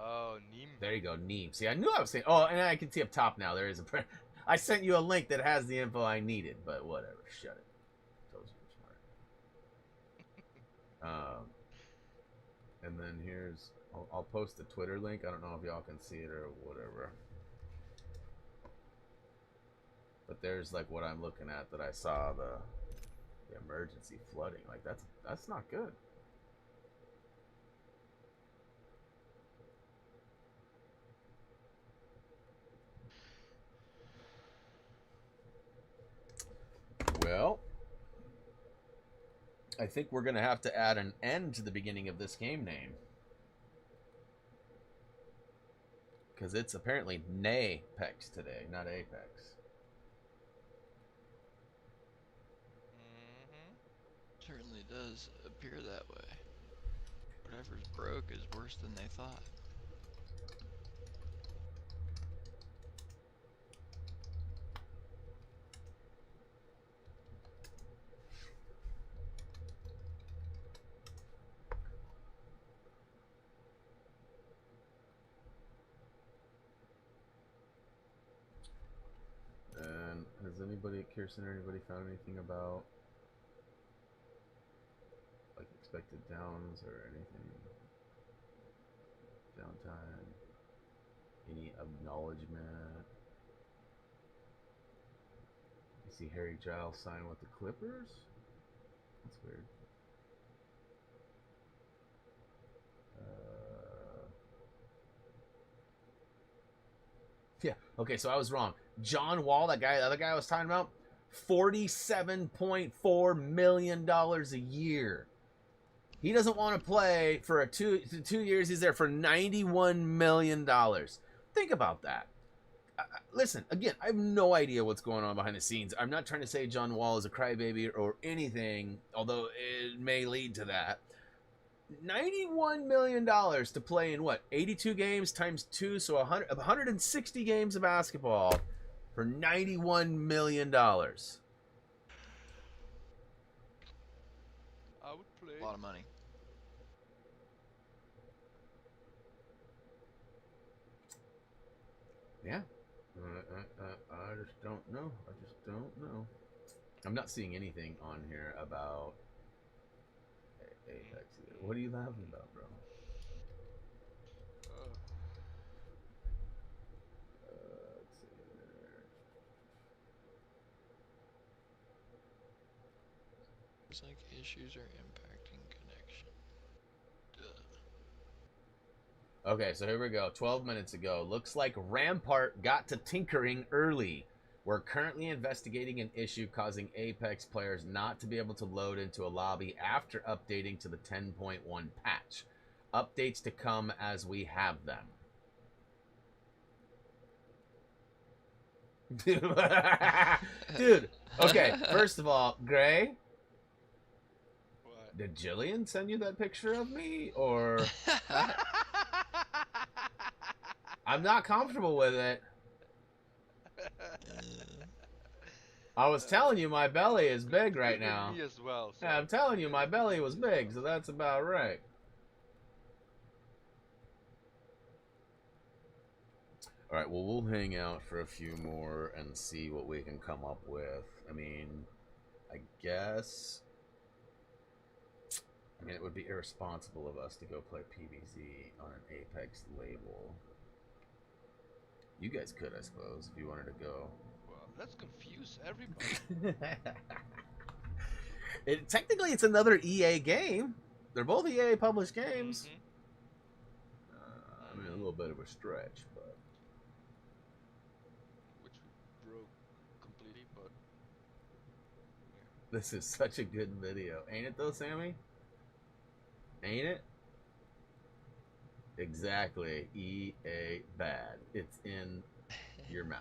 Oh, Nîmes. There you go, Nîmes. See, I knew I was saying. Oh, and I can see up top now. There is a. I sent you a link that has the info I needed, but whatever. Shut it. Told you you're smart. And then here's. I'll post the Twitter link. I don't know if y'all can see it or whatever. But there's like what I'm looking at that I saw the emergency flooding. Like that's not good. Well, I think we're going to have to add an N to the beginning of this game name. Because it's apparently Napex today, not Apex. Certainly does appear that way. Whatever's broke is worse than they thought. And has anybody, Kirsten or anybody, found anything about like expected downs or anything? Downtime? Any acknowledgement? You see Harry Giles sign with the Clippers? That's weird. Yeah. Okay, so I was wrong. John Wall, that guy, the other guy I was talking about, $47.4 million a year. He doesn't want to play for a two years. He's there for $91 million. Think about that. Listen, again, I have no idea what's going on behind the scenes. I'm not trying to say John Wall is a crybaby or anything, although it may lead to that. $91 million to play in what? 82 games times 2, so 160 games of basketball for $91 million. I would play. A lot of money. Yeah. I just don't know. I just don't know. I'm not seeing anything on here about Apex either. What are you laughing about, bro? Let's see here. It's like issues are impacting connection. Duh. Okay, so here we go. 12 minutes ago. Looks like Rampart got to tinkering early. We're currently investigating an issue causing Apex players not to be able to load into a lobby after updating to the 10.1 patch. Updates to come as we have them. Dude, okay, first of all, Gray, What? did Jillian send you that picture of me? Or I'm not comfortable with it. I was telling you my belly is big right now. Me as well. So. Yeah, I'm telling you my belly was big, so that's about right. All right, well, we'll hang out for a few more and see what we can come up with. I mean, I guess... I mean, it would be irresponsible of us to go play PvZ on an Apex label. You guys could, I suppose, if you wanted to go. Well, let's confuse everybody. Technically, it's another EA game. They're both EA published games. I mean, a little bit of a stretch, but... Which broke completely, but... Yeah. This is such a good video. Ain't it, though, Sammy? Ain't it? Exactly. EA bad. It's in your mouth.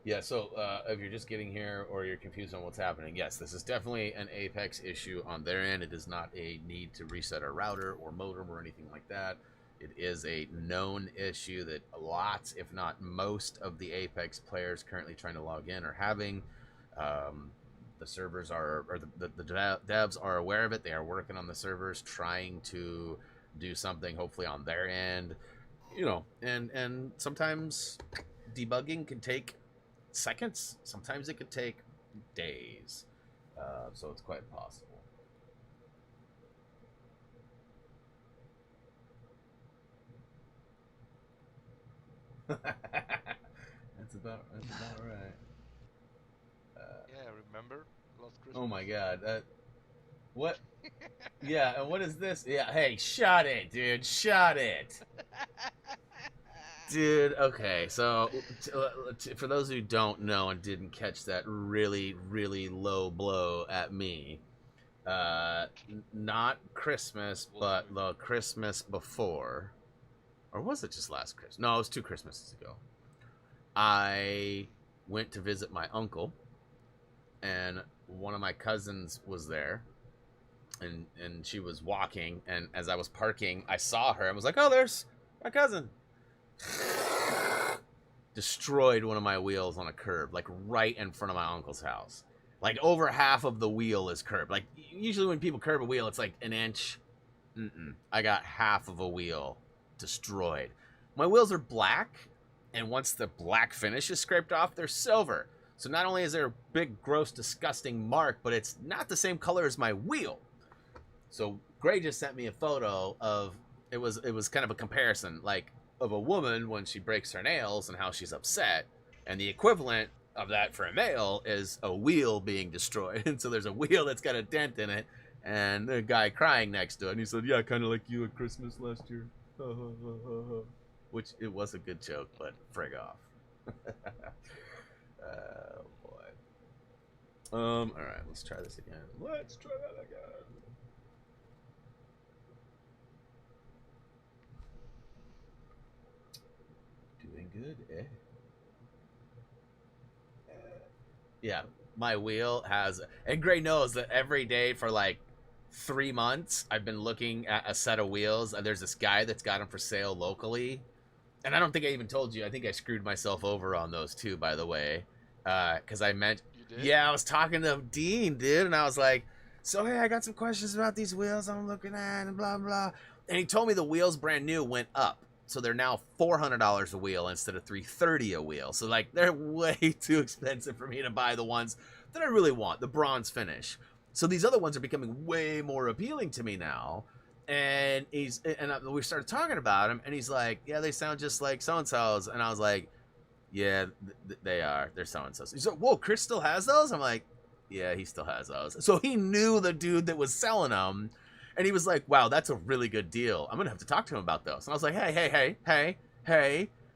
Yeah, so if you're just getting here or you're confused on what's happening, yes, this is definitely an Apex issue on their end. It is not a need to reset a router or modem or anything like that. It is a known issue that lots, if not most, of the Apex players currently trying to log in are having. The servers are, or the devs are aware of it. They are working on the servers, trying to do something, hopefully on their end. You know, and sometimes debugging can take seconds. Sometimes it could take days. So it's quite possible. That's about right. Yeah, remember last Christmas? Oh my god. What? Yeah, and what is this? Yeah, hey, shut it, dude. Shut it. Dude, okay, so for those who don't know and didn't catch that really, really low blow at me, not Christmas, but the Christmas before, or was it just last Christmas? No, it was 2 Christmases ago. I went to visit my uncle, and one of my cousins was there, and she was walking, and as I was parking, I saw her and was like, oh, there's my cousin. Destroyed one of my wheels on a curb, like right in front of my uncle's house. Like over half of the wheel is curved. Like usually when people curb a wheel, it's like an inch. I got half of a wheel destroyed. My wheels are black, and once the black finish is scraped off, they're silver. So not only is there a big, gross, disgusting mark, but it's not the same color as my wheel. So Gray just sent me a photo of it was kind of a comparison, like of a woman when she breaks her nails and how she's upset, and the equivalent of that for a male is a wheel being destroyed. And so there's a wheel that's got a dent in it, and the guy crying next to it, and he said, yeah, kind of like you at Christmas last year. Which it was a good joke, but frig off. Oh boy. All right, let's try this again. Let's try that again. Doing good, eh? Yeah, my wheel has, and Gray knows that every day for like 3 months, I've been looking at a set of wheels, and there's this guy that's got them for sale locally. And I don't think I even told you. I think I screwed myself over on those too, by the way. Because I meant, You did? yeah, I was talking to Dean, dude, and I was like, So hey, I got some questions about these wheels I'm looking at and blah blah. And he told me the wheels brand new went up. So they're now $400 a wheel instead of $330 a wheel. So like they're way too expensive for me to buy the ones that I really want, the bronze finish. So these other ones are becoming way more appealing to me now. And we started talking about him, and he's like, "Yeah, they sound just like so and so's." And I was like, "Yeah, they are. They're so and so's." He's like, "Whoa, Chris still has those?" I'm like, "Yeah, he still has those." So he knew the dude that was selling them, and he was like, "Wow, that's a really good deal. I'm gonna have to talk to him about those." And I was like, "Hey!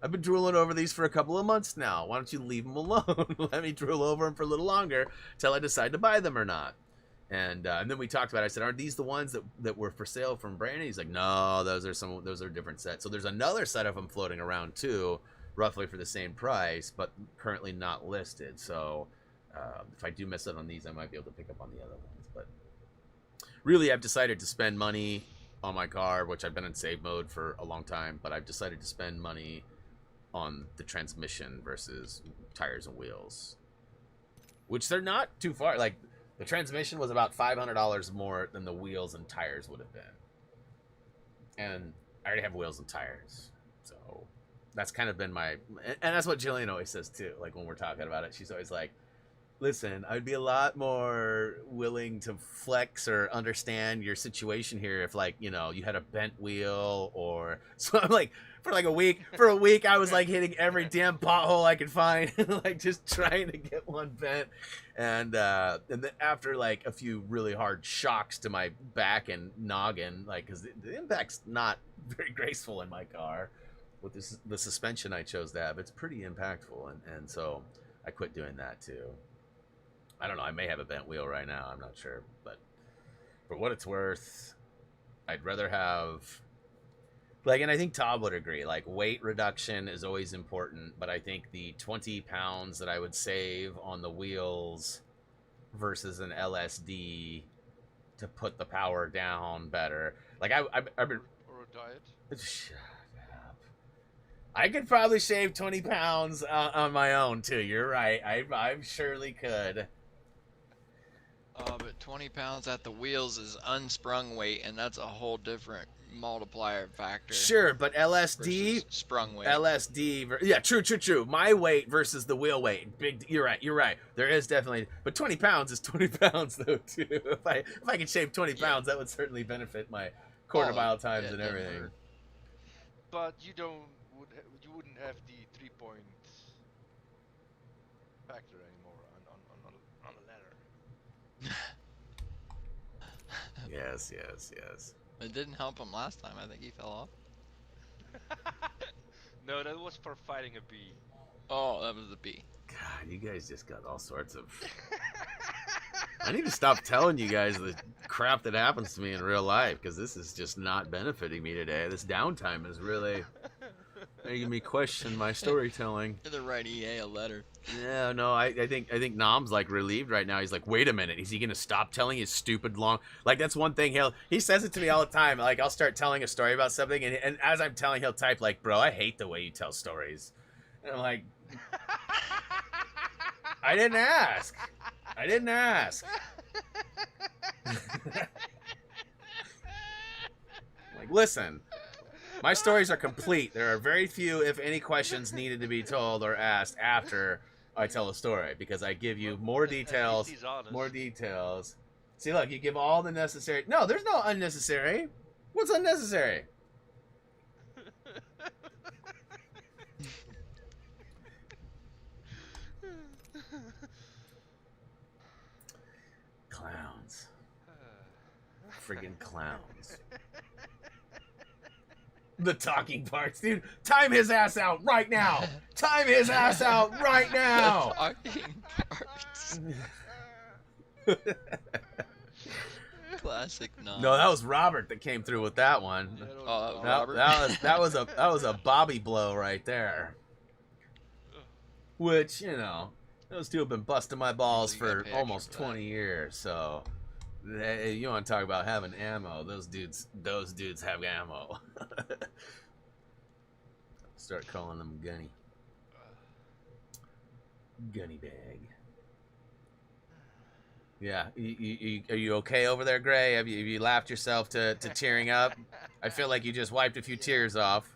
I've been drooling over these for a couple of months now. Why don't you leave them alone? Let me drool over them for a little longer till I decide to buy them or not." And then we talked about it. I said, "Aren't these the ones that were for sale from Brandon?" He's like, "No, those are different sets." So there's another set of them floating around too, roughly for the same price, but currently not listed. So if I do miss out on these, I might be able to pick up on the other ones. But really, I've decided to spend money on my car, which I've been in save mode for a long time, but I've decided to spend money on the transmission versus tires and wheels, which they're not too far. Like, the transmission was about $500 more than the wheels and tires would have been. And I already have wheels and tires. So that's kind of been my... And that's what Jillian always says, too. Like, when we're talking about it, she's always like, "Listen, I'd be a lot more willing to flex or understand your situation here if, like, you know, you had a bent wheel or..." So I'm like, for a week, I was like hitting every damn pothole I could find, like just trying to get one bent. And then after like a few really hard shocks to my back and noggin, like, because the impact's not very graceful in my car with the suspension I chose to have, it's pretty impactful, and so I quit doing that too. I don't know. I may have a bent wheel right now. I'm not sure. But for what it's worth, I'd rather have... Like, and I think Todd would agree, like, weight reduction is always important, but I think the 20 pounds that I would save on the wheels versus an LSD to put the power down better. Like, I've been... Or a diet? Shut up. I could probably shave 20 pounds on my own, too. You're right. I surely could. But 20 pounds at the wheels is unsprung weight, and that's a whole different multiplier factor. Sure, but LSD, sprung weight. yeah, true. My weight versus the wheel weight, you're right. There is definitely, but 20 pounds is 20 pounds though too. If I could shave 20 pounds, that would certainly benefit my quarter mile times and everything. But you wouldn't have the 3-point factor anymore on the ladder. Yes. It didn't help him last time. I think he fell off. No, that was for fighting a bee. Oh, that was the bee. God, you guys just got all sorts of... I need to stop telling you guys the crap that happens to me in real life, because this is just not benefiting me today. This downtime is really making me question my storytelling. You're the right EA a letter. Yeah, no, I think Nom's like relieved right now. He's like, wait a minute, is he gonna stop telling his stupid long... Like, that's one thing he says it to me all the time. Like, I'll start telling a story about something, and as I'm telling, he'll type like, "Bro, I hate the way you tell stories." And I'm like, I didn't ask. Like, listen, my stories are complete. There are very few, if any, questions needed to be told or asked after I tell a story, because I give you more details. See, look, you give all the necessary... No, there's no unnecessary. What's unnecessary? Clowns. Friggin' clowns. The talking parts, dude. Time his ass out right now. Time his ass out right now. Talking parts. Classic Nom. No, that was Robert that came through with that one. Robert. That was a Bobby blow right there. Which, you know, those two have been busting my balls for almost 20 years. So, you want to talk about having ammo? Those dudes have ammo. Start calling them gunny bag. Yeah. Are you okay over there, Gray? Have you laughed yourself to tearing up? I feel like you just wiped a few tears off.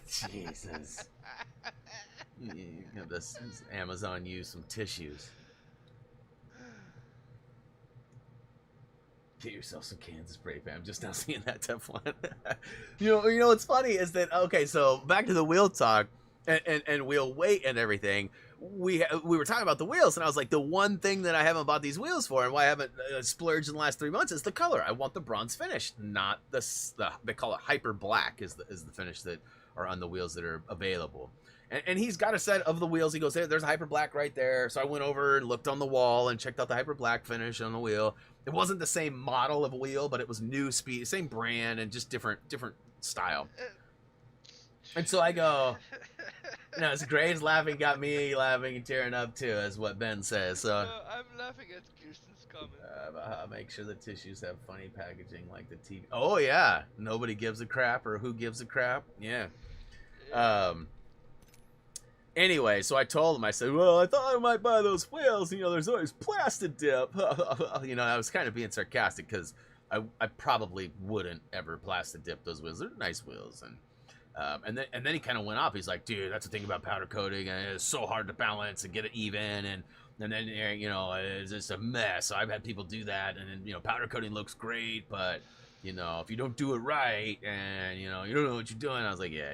Jesus. You have this Amazon use some tissues. Get yourself some Kansas spray, fam. Just now seeing that Teflon. you know what's funny is that okay. So back to the wheel talk and wheel weight and everything. We were talking about the wheels, and I was like, the one thing that I haven't bought these wheels for, and why I haven't splurged in the last 3 months, is the color. I want the bronze finish, not the they call it hyper black is the finish that are on the wheels that are available. And he's got a set of the wheels. He goes, hey, there's a hyper black right there. So I went over and looked on the wall and checked out the hyper black finish on the wheel. It wasn't the same model of wheel, but it was new speed, same brand, and just different style. And so I go, it's Gray's laughing, got me laughing and tearing up too, is what Ben says. So I'm laughing at Kirsten's comment. Make sure the tissues have funny packaging like the TV. Oh yeah, nobody gives a crap, or who gives a crap? Yeah. Anyway, so I told him, I said, well, I thought I might buy those wheels. There's always plastic dip. I was kind of being sarcastic because I probably wouldn't ever plastic dip those wheels. They're nice wheels. And then he kind of went off. He's like, dude, that's the thing about powder coating. And it's so hard to balance and get it even. And then, it's just a mess. So I've had people do that. And then, powder coating looks great. But, if you don't do it right and, you don't know what you're doing. I was like, yeah.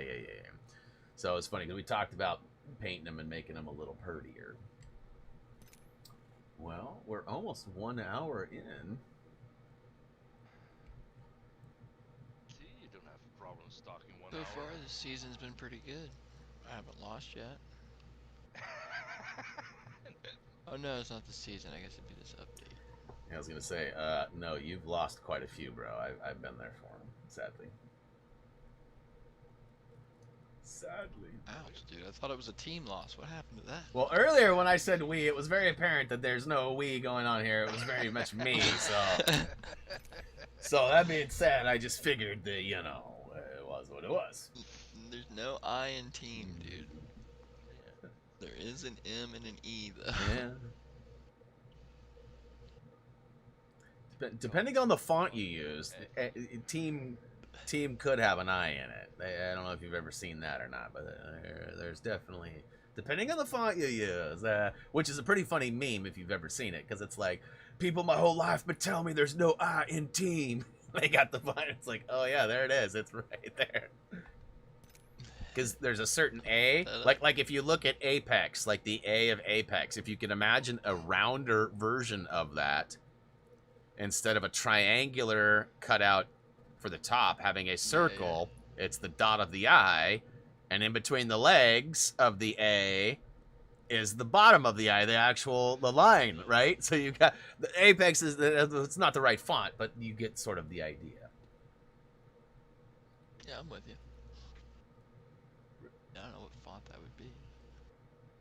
So it's funny because we talked about painting them and making them a little prettier. Well, we're almost 1 hour in. See, you don't have a problem stocking 1 So hour. far, the season's been pretty good. I haven't lost yet. Oh no, it's not the season. I guess it'd be this update. I was gonna say, no, you've lost quite a few, bro. I've been there for them, sadly. Ouch, dude. I thought it was a team loss. What happened to that? Well, earlier when I said we, it was very apparent that there's no we going on here. It was very much me, so... So that being said, I just figured that, it was what it was. There's no I in team, dude. There is an M and an E, though. Yeah. Depending on the font you use, team could have an I in it. I don't know if you've ever seen that or not, but there's definitely, depending on the font you use, which is a pretty funny meme if you've ever seen it, because it's like, people my whole life but tell me there's no I in team. They got the font. It's like, oh yeah, there it is. It's right there. Because there's a certain A, like if you look at Apex, like the A of Apex, if you can imagine a rounder version of that, instead of a triangular cutout for the top having a circle, it's the dot of the I, and in between the legs of the A is the bottom of the I, the line, right? So you got the Apex it's not the right font, but you get sort of the idea. Yeah, I'm with you. I don't know what font that would be.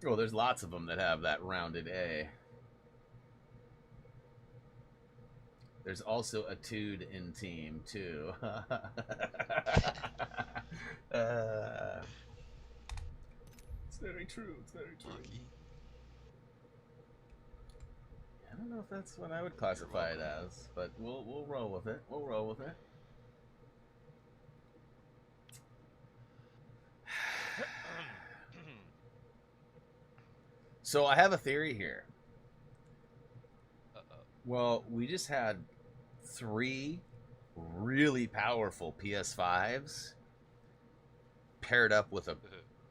Well, there's lots of them that have that rounded A. There's also a Tude in team, too. It's very true. It's very true. Lucky. I don't know if that's what I would classify it as, but we'll roll with it. We'll roll with it. So I have a theory here. Well, we just had 3 really powerful PS5s paired up with a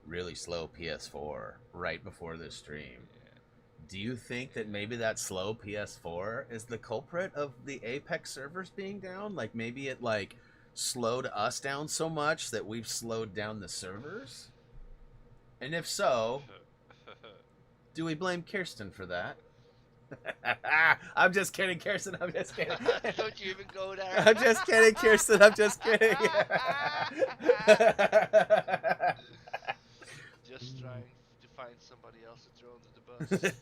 really slow PS4 right before this stream. Do you think that maybe that slow PS4 is the culprit of the Apex servers being down? Like maybe it slowed us down so much that we've slowed down the servers? And if so, do we blame Kirsten for that? I'm just kidding, Kirsten. I'm just kidding. Don't you even go there. I'm just kidding, Kirsten. I'm just kidding. Just trying to find somebody else to throw under the bus. I hate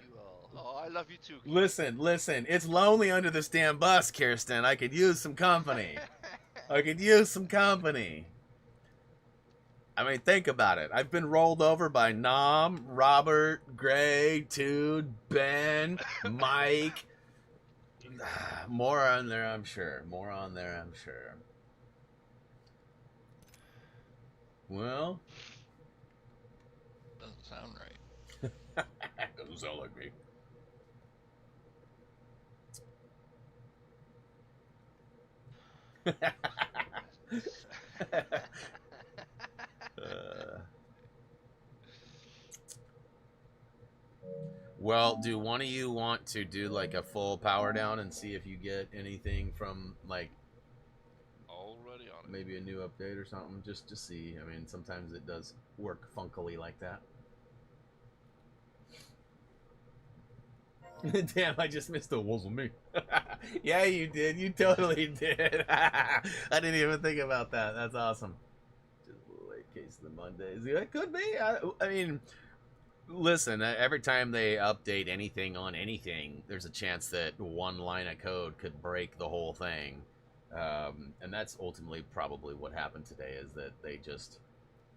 you all. Oh, I love you too. Listen. It's lonely under this damn bus, Kirsten. I could use some company. I could use some company. I mean, think about it. I've been rolled over by Nom, Robert, Gray, Tude, Ben, Mike. More on there, I'm sure. More on there, I'm sure. Well, Doesn't sound right. doesn't sound like me. uh, well, do one of you want to do like a full power down and see if you get anything from like Already on it. maybe a new update or something? Just to see. I mean, sometimes it does work funkily like that. Damn, I just missed a wasn't me. Yeah, you did. You totally did. I didn't even think about that. That's awesome. Just late case of the Mondays. It could be. I mean, listen, every time they update anything on anything, there's a chance that one line of code could break the whole thing. And that's ultimately probably what happened today is that they just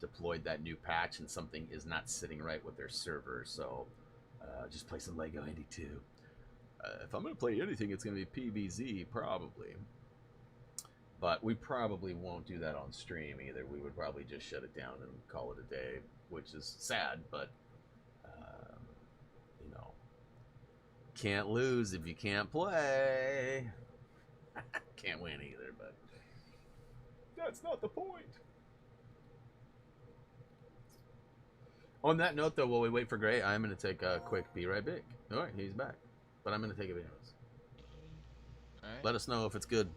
deployed that new patch and something is not sitting right with their server. So just play some Lego Indy 2. If I'm going to play anything, it's going to be PVZ, probably. But we probably won't do that on stream either. We would probably just shut it down and call it a day, which is sad, but, you know, can't lose if you can't play. Can't win either, but that's not the point. On that note, though, while we wait for Gray, I'm going to take a quick be right back. All right, he's back. But I'm going to take it anyways. All right. Let us know if it's good.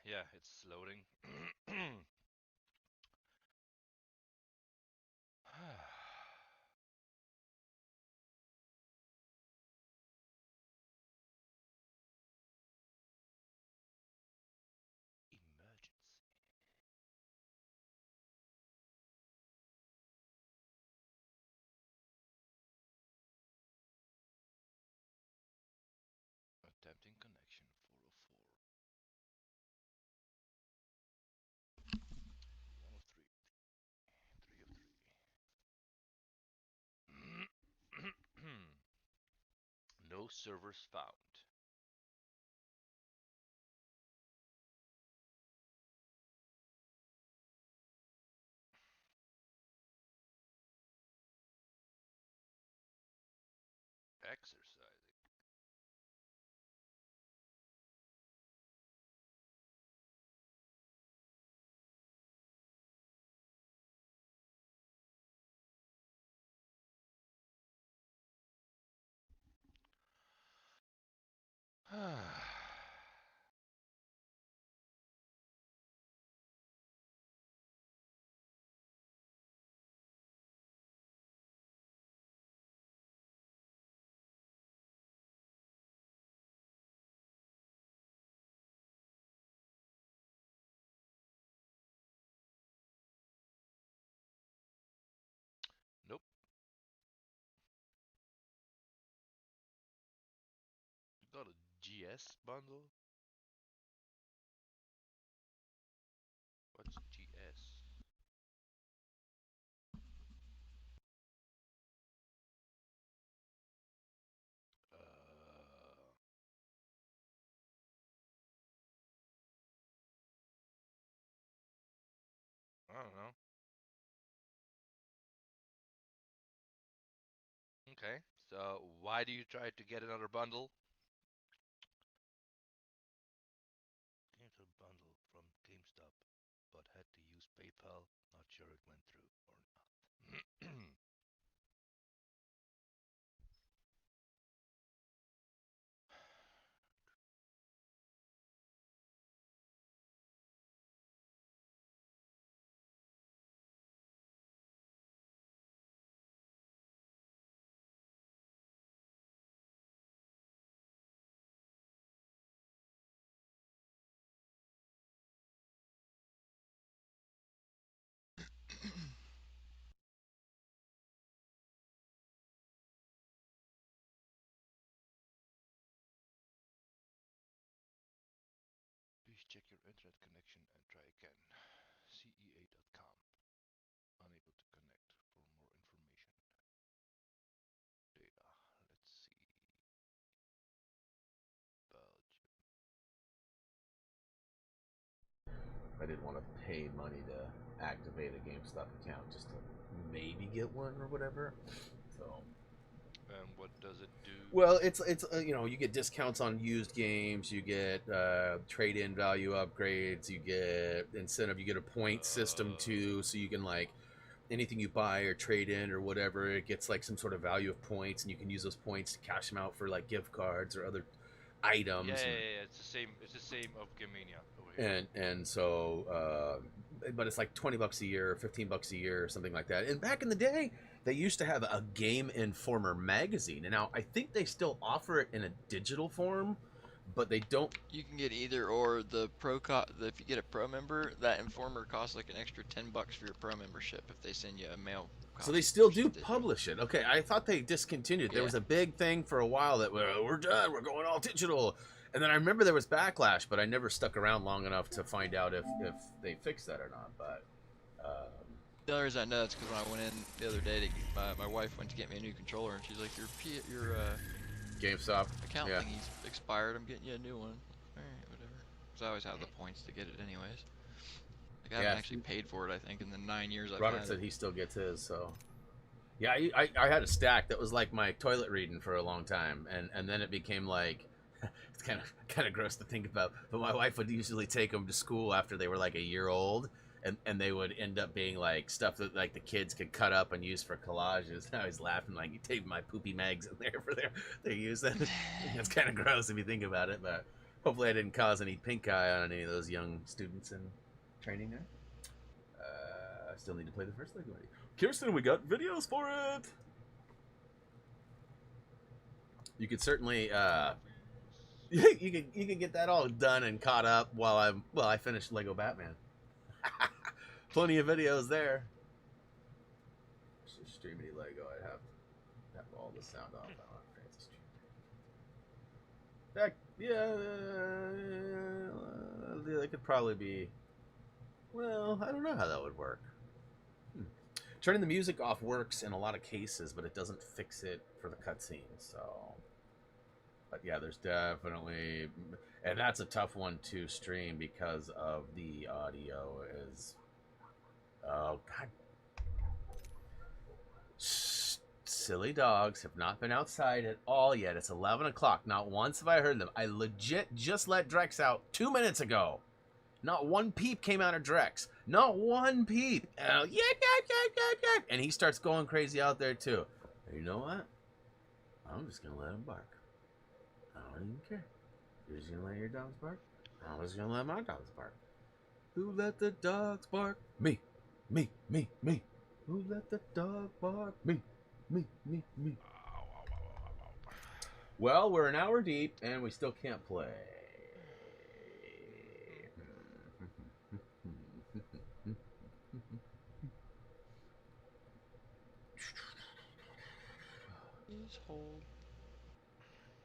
Yeah, it's loading. Emergency. Attempting connection 404. 1 of 3. 3 of 3. No servers found. Exercising. Nope. You got a GS bundle? What's GS? I don't know. Okay, so why do you try to get another bundle? GameStop bundle from GameStop, but had to use PayPal. Not sure it went through or not. Please check your internet connection and try again. CE I didn't want to pay money to activate a GameStop account just to maybe get one or whatever. So. And what does it do? Well, it's you know, you get discounts on used games, you get trade-in value upgrades, you get incentive, you get a point system too, so you can like anything you buy or trade in or whatever, it gets like some sort of value of points, and you can use those points to cash them out for like gift cards or other items. Yeah. It's the same. It's the same of Gamania over here. And so, but it's like $20 a year, $15 a year, or something like that. And back in the day, they used to have a Game Informer magazine, and now I think they still offer it in a digital form, but they don't. You can get either or. The if you get a pro member, that Informer costs like an extra $10 for your pro membership if they send you a mail copy. So they still do digital. publish it. Okay, I thought they discontinued. There Yeah. was a big thing for a while that we're done, we're going all digital. And then I remember there was backlash, but I never stuck around long enough to find out if they fixed that or not. But The only reason I know it's because when I went in the other day, my wife went to get me a new controller, and she's like, your GameStop account yeah. thingy's expired. I'm getting you a new one. All right, whatever. Because I always have the points to get it anyways. Like, I haven't actually paid for it, I think, in the 9 years I've had it. Robert said he still gets his, so. Yeah, I had a stack that was like my toilet reading for a long time, and then it became like, it's kind of gross to think about, but my wife would usually take them to school after they were like a year old, and they would end up being like stuff that like the kids could cut up and use for collages. And I was laughing like, you take my poopy mags in there for their use. It's kind of gross if you think about it, but hopefully I didn't cause any pink eye on any of those young students in training there. I still need to play the first Lego. Kirsten, we got videos for it. You could certainly you can get that all done and caught up while I finished Lego Batman. Plenty of videos there. Stream any Lego, I'd have all the sound off. I don't have fancy stream. Heck, yeah, they could probably be. Well, I don't know how that would work. Turning the music off works in a lot of cases, but it doesn't fix it for the cutscenes. So, but yeah, there's definitely, and that's a tough one to stream because of the audio is. Oh God! Silly dogs have not been outside at all yet. It's 11 o'clock. Not once have I heard them. I legit just let Drex out 2 minutes ago. Not one peep came out of Drex. Not one peep. And he starts going crazy out there too. And you know what? I'm just going to let him bark. I don't even care. You're just going to let your dogs bark? I'm just going to let my dogs bark. Who let the dogs bark? Me. Me. Who let the dog bark? Me. Well, we're an hour deep and we still can't play. Hold.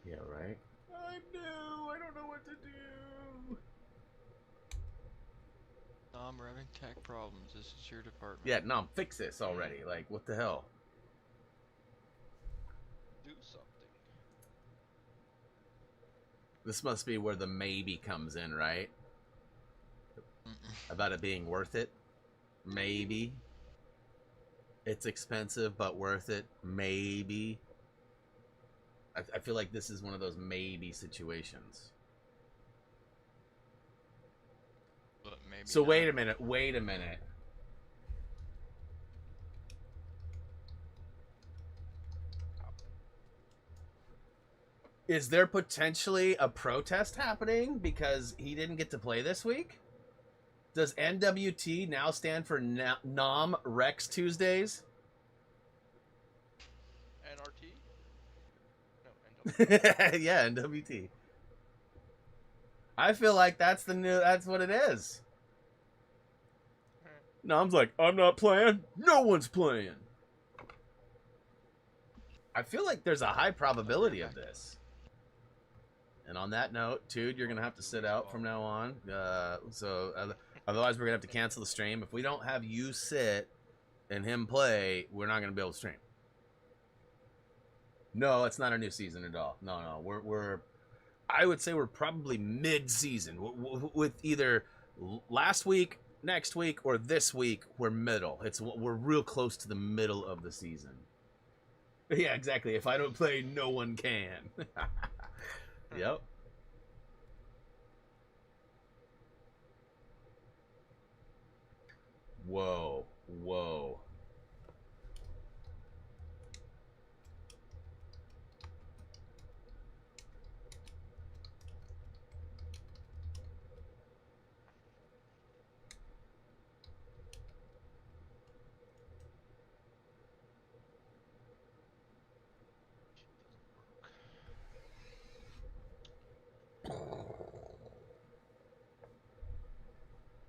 Yeah, right? I'm new. I don't know what to do. Tom, we're having tech problems. This is your department. Yeah, Nom, fix this already. Like, what the hell? Do something. This must be where the maybe comes in, right? About it being worth it? Maybe. It's expensive, but worth it? Maybe. I feel like this is one of those maybe situations. But maybe So not. wait a minute. Is there potentially a protest happening because he didn't get to play this week? Does NWT now stand for Nom Rex Tuesdays? NRT? No, NW. Yeah, NWT. I feel like that's what it is. Nom's like, I'm not playing. No one's playing. I feel like there's a high probability of this. And on that note, Tude, you're going to have to sit out from now on. Otherwise, we're going to have to cancel the stream. If we don't have you sit and him play, we're not going to be able to stream. No, it's not a new season at all. No, we're I would say we're probably mid-season with either last week, next week, or this week, we're middle. We're real close to the middle of the season. Yeah, exactly. If I don't play, no one can. Yep. Whoa. Whoa.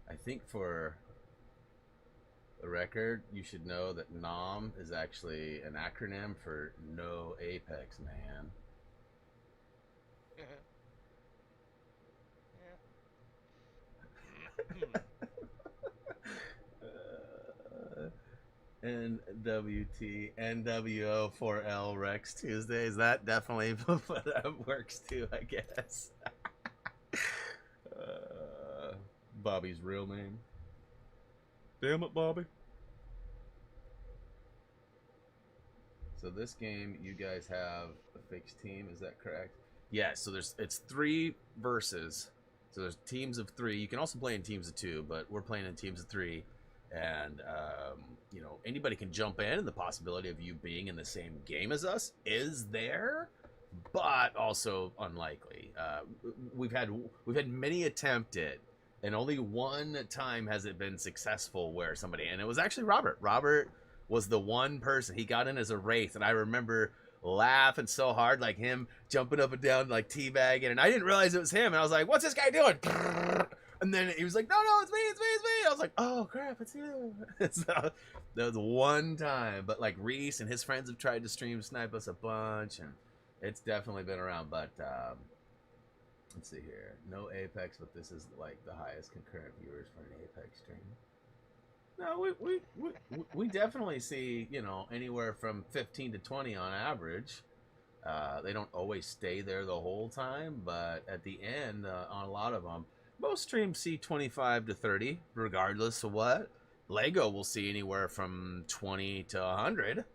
I think for the record, you should know that NOM is actually an acronym for No Apex Man. NWT NWO 4L Rex Tuesdays. That definitely works too, I guess. Bobby's real name. Damn it, Bobby. So this game, you guys have a fixed team, is that correct? Yeah, so it's 3 versus. So there's teams of 3. You can also play in teams of 2, but we're playing in teams of 3. And, you know, anybody can jump in, and the possibility of you being in the same game as us is there, but also unlikely. We've had many attempted, and only one time has it been successful where somebody, and it was actually Robert. Robert was the one person. He got in as a wraith, and I remember laughing so hard, like him jumping up and down, like teabagging, and I didn't realize it was him, and I was like, what's this guy doing? And then he was like, no, it's me. I was like, oh crap, it's you. So that was one time, but like Reese and his friends have tried to stream snipe us a bunch, and it's definitely been around. But let's see here, no Apex, but this is like the highest concurrent viewers for an Apex stream. No, we definitely see, you know, anywhere from 15 to 20 on average. They don't always stay there the whole time, but at the end, on a lot of them, most streams see 25 to 30, regardless of what. Lego will see anywhere from 20 to 100.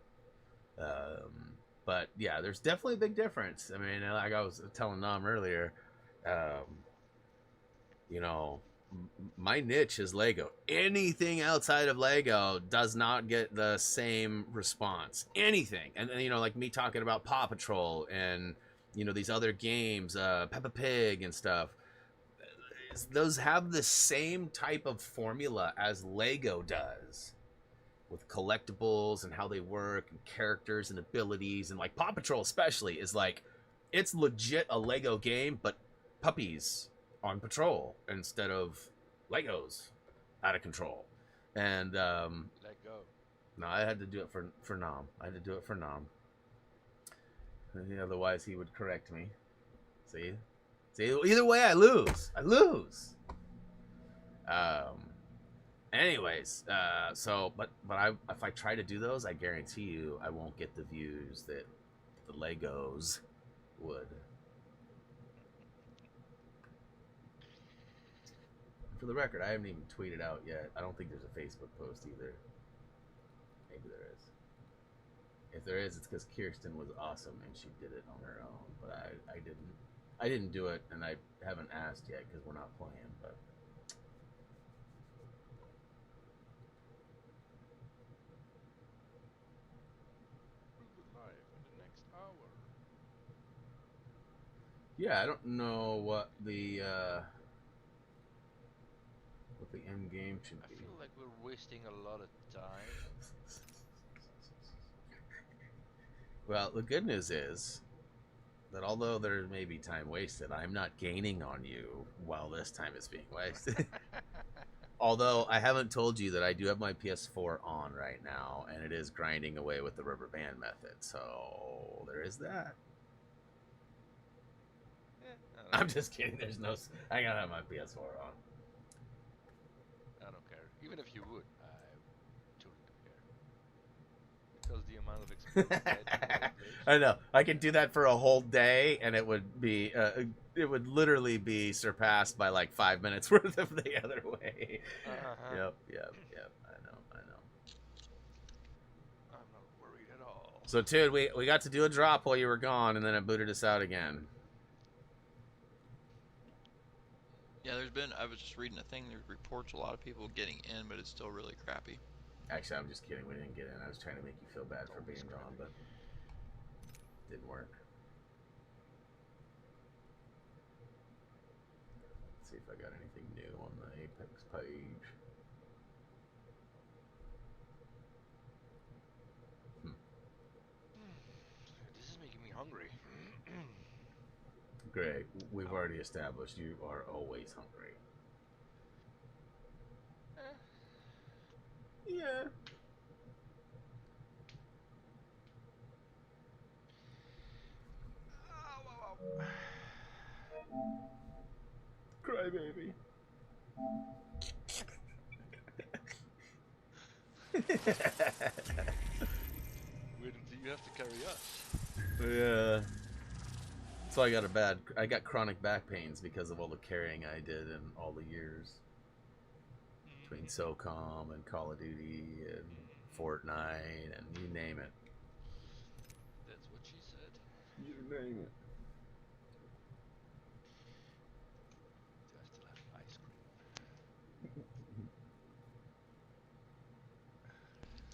But yeah, there's definitely a big difference. I mean, like I was telling Nam earlier, you know, my niche is Lego. Anything outside of Lego does not get the same response. Anything. And you know, like me talking about Paw Patrol and, you know, these other games, Peppa Pig and stuff. Those have the same type of formula as Lego does, with collectibles and how they work and characters and abilities. And like Paw Patrol especially is like, it's legit a Lego game, but puppies on patrol instead of Legos out of control. And Let go. no, I had to do it for Nom. I had to do it for Nom. Otherwise he would correct me. See, either way I lose. Anyways, so but if I try to do those, I guarantee you I won't get the views that the Legos would. For the record, I haven't even tweeted out yet. I don't think there's a Facebook post either. Maybe there is. If there is, it's because Kirsten was awesome and she did it on her own. But I didn't. I didn't do it, and I haven't asked yet because we're not playing. But Live in the next hour. yeah, I don't know what the end game should I be. feel like we're wasting a lot of time. Well, the good news is that although there may be time wasted, I'm not gaining on you while this time is being wasted. Although I haven't told you that I do have my PS4 on right now, and it is grinding away with the rubber band method. So there is that. I'm just kidding. There's no. I gotta have my PS4 on. I don't care. Even if you would, I totally don't care. Because the amount of experience I I know. I can do that for a whole day, and it would be, it would literally be surpassed by like 5 minutes worth of the other way. Yep. I know. I'm not worried at all. So, dude, we got to do a drop while you were gone, and then it booted us out again. Yeah, I was just reading a thing, there's reports a lot of people getting in, but it's still really crappy. Actually, I'm just kidding. We didn't get in. I was trying to make you feel bad for being gone, but didn't work. Let's see if I got anything new on the Apex page. This is making me hungry. Greg, we've already established you are always hungry. Yeah. Cry baby. Wait until you have to carry us. Yeah. So I got chronic back pains because of all the carrying I did in all the years. Between SOCOM and Call of Duty and Fortnite and you name it. That's what she said. You name it. Do I still have ice cream?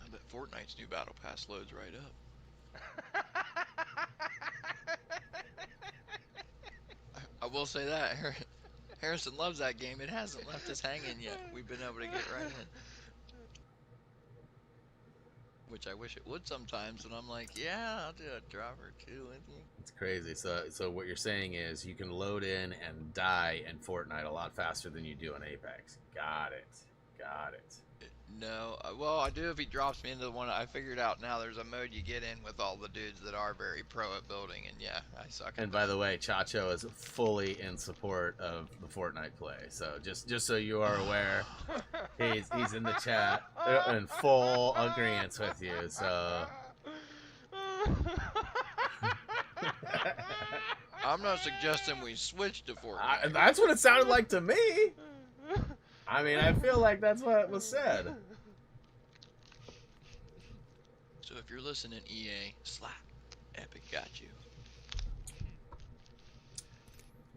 I bet Fortnite's new battle pass loads right up. I will say that Harrison loves that game. It hasn't left us hanging yet. We've been able to get right in. Which I wish it would sometimes, and I'm like, yeah, I'll do a drop or two with you. It's crazy. So what you're saying is you can load in and die in Fortnite a lot faster than you do in Apex. Got it. No, well, I do if he drops me into the one. I figured out now there's a mode you get in with all the dudes that are very pro at building, and yeah, I suck at And by the way, Chacho is fully in support of the Fortnite play. So just so you are aware, he's in the chat in full agreement with you. So I'm not suggesting we switch to Fortnite. that's what it sounded like to me. I mean, I feel like that's what was said. So if you're listening, EA, slap. Epic got you.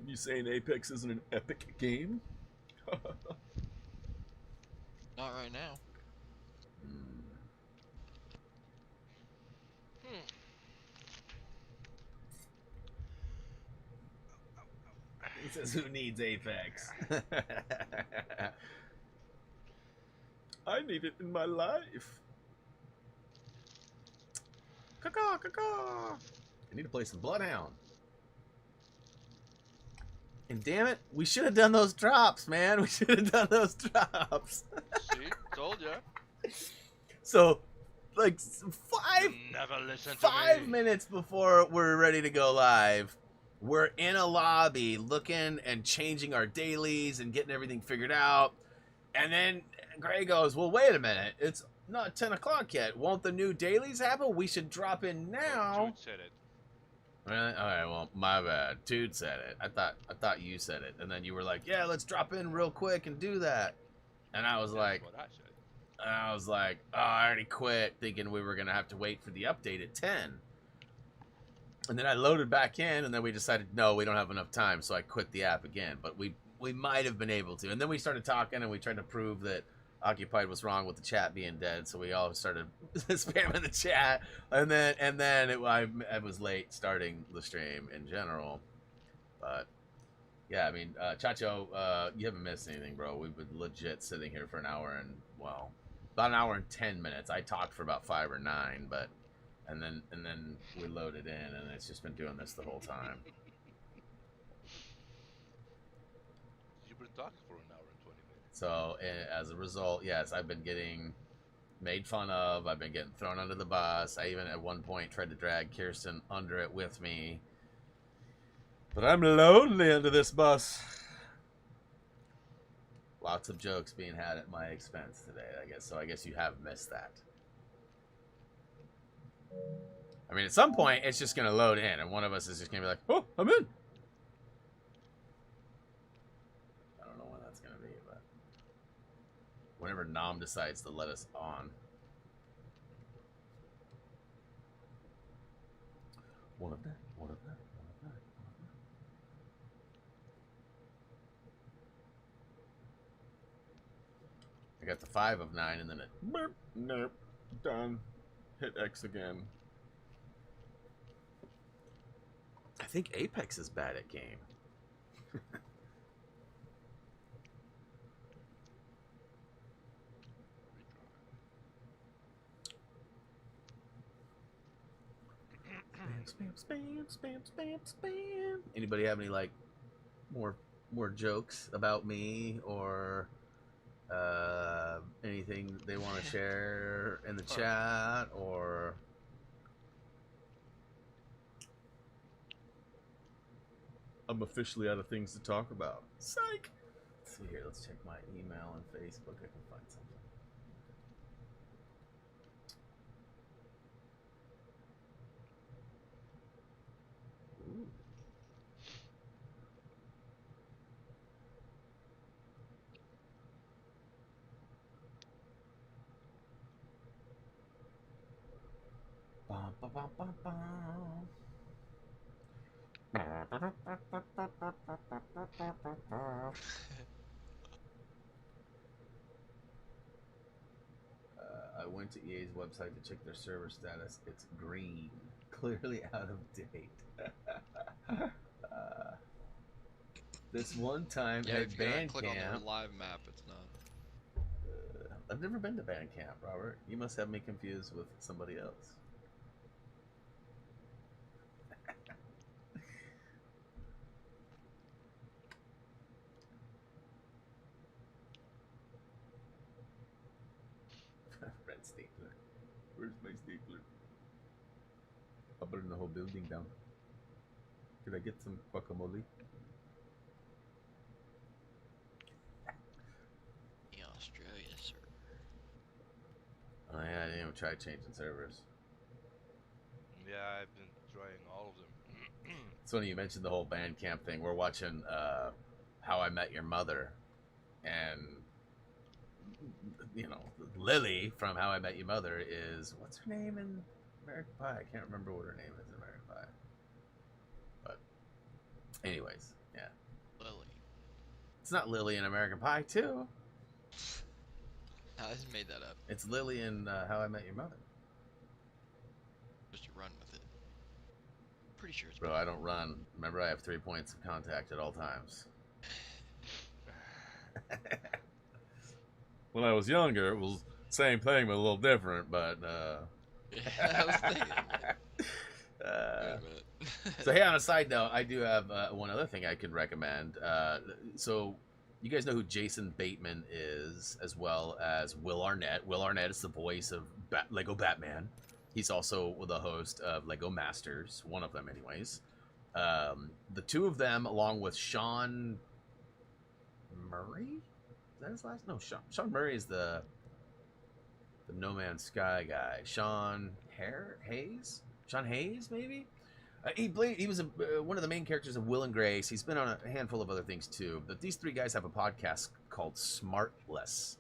You saying Apex isn't an epic game? Not right now. He says, "Who needs Apex?" I need it in my life. Caw-caw, caw-caw. I need to play some Bloodhound. And damn it, we should have done those drops, man. We should have done those drops. See? Told ya. So, like, Never listen to 5 me. minutes before we're ready to go live, we're in a lobby looking and changing our dailies and getting everything figured out. And then Gray goes, well, wait a minute. It's not 10 o'clock yet. Won't the new dailies happen? We should drop in now. Dude said it. Really? All right, well, my bad. Dude said it. I thought you said it. And then you were like, yeah, let's drop in real quick and do that. And I was like, That's what I said. oh, I already quit thinking we were going to have to wait for the update at 10. And then I loaded back in, and then we decided, no, we don't have enough time, so I quit the app again. But we might have been able to. And then we started talking, and we tried to prove that Occupied was wrong with the chat being dead, so we all started spamming the chat. And then I was late starting the stream in general. But, yeah, I mean, Chacho, you haven't missed anything, bro. We've been legit sitting here for an hour and, well, about an hour and 10 minutes. I talked for about 5 or 9, but... And then we loaded in, and it's just been doing this the whole time. You've been talking for an hour and 20 minutes. So, as a result, yes, I've been getting made fun of. I've been getting thrown under the bus. I even, at one point, tried to drag Kirsten under it with me. But I'm lonely under this bus. Lots of jokes being had at my expense today, I guess. So I guess you have missed that. I mean, at some point, it's just going to load in, and one of us is just going to be like, oh, I'm in. I don't know when that's going to be, but whenever Nom decides to let us on. One of that, one of that, one of that, one of that. I got the 5 of 9, and then it... Burp, nope, done. Hit X again. I think Apex is bad at game. Spam, spam, spam, spam, spam. Anybody have any like more jokes about me or anything they want to share in the chat or? I'm officially out of things to talk about. Psych. Let's see here. Let's check my email and Facebook. I can find something. Ooh. Bum, bum, bum, bum, bum. I went to EA's website to check their server status. It's green, clearly out of date. This one time Yeah, at if you click on their Bandcamp. live map, it's not. I've never been to Bandcamp, Robert. You must have me confused with somebody else. Red stapler. Where's my stapler? I'll burn the whole building down. Could I get some guacamole? The Australia server. Oh yeah, I didn't even try changing servers. Yeah, I've been trying all of them. It's funny you mentioned the whole Bandcamp thing. We're watching How I Met Your Mother, and you know Lily from How I Met Your Mother is what's her name in American Pie? I can't remember what her name is in American Pie. But anyways, yeah, Lily. it's not Lily in American Pie too. I just made that up. It's Lily in How I Met Your Mother. Just to run with it. Pretty sure it's. Bro, I don't run. Remember, I have 3 points of contact at all times. When I was younger, it was same thing but a little different. But Yeah, I was thinking. Wait a minute. so hey, on a side note, I do have one other thing I could recommend. So you guys know who Jason Bateman is, as well as Will Arnett. Will Arnett is the voice of Lego Batman. He's also the host of Lego Masters, one of them anyways. The two of them, along with Sean Murray? Is that his last? No, Sean Murray is the No Man's Sky guy. Sean Hayes? Sean Hayes, maybe? He was one of the main characters of Will and Grace. He's been on a handful of other things too. But these three guys have a podcast called Smartless.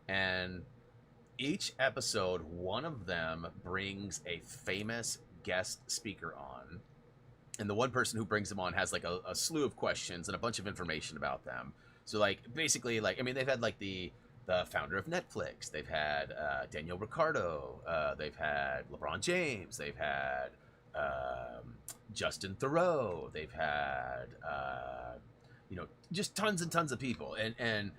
And each episode, one of them brings a famous guest speaker on. And the one person who brings them on has like a slew of questions and a bunch of information about them. So like basically like, I mean, they've had like the founder of Netflix. They've had Daniel Ricciardo. They've had LeBron James. They've had Justin Theroux. They've had just tons and tons of people. And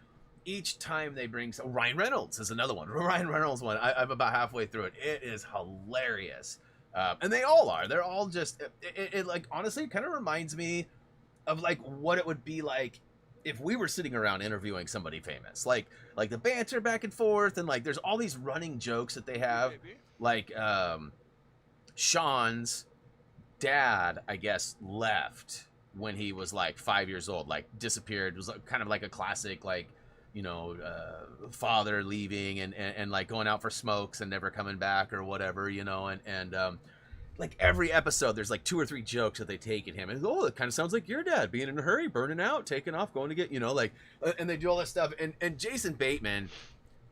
each time they bring Ryan Reynolds is another one. Ryan Reynolds one. I'm about halfway through it. It is hilarious. And they all are. They're all just it like honestly kind of reminds me of like what it would be like if we were sitting around interviewing somebody famous, like the banter back and forth, and like there's all these running jokes that they have. Maybe. Like Sean's dad, I guess, left when he was like 5 years old, like disappeared. It was like, kind of like a classic, like father leaving and like going out for smokes and never coming back or whatever, and like every episode, there's like 2 or 3 jokes that they take at him, and oh, it kind of sounds like your dad being in a hurry, burning out, taking off, going to get, like, and they do all this stuff. And Jason Bateman,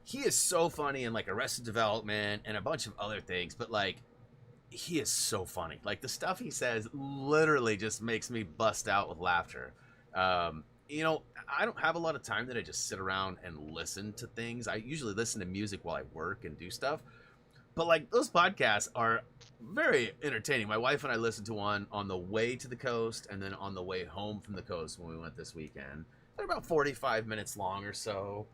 he is so funny in like Arrested Development and a bunch of other things, but like, he is so funny. Like the stuff he says literally just makes me bust out with laughter. I don't have a lot of time that I just sit around and listen to things. I usually listen to music while I work and do stuff. But like those podcasts are very entertaining. My wife and I listened to one on the way to the coast and then on the way home from the coast when we went this weekend. They're about 45 minutes long or so.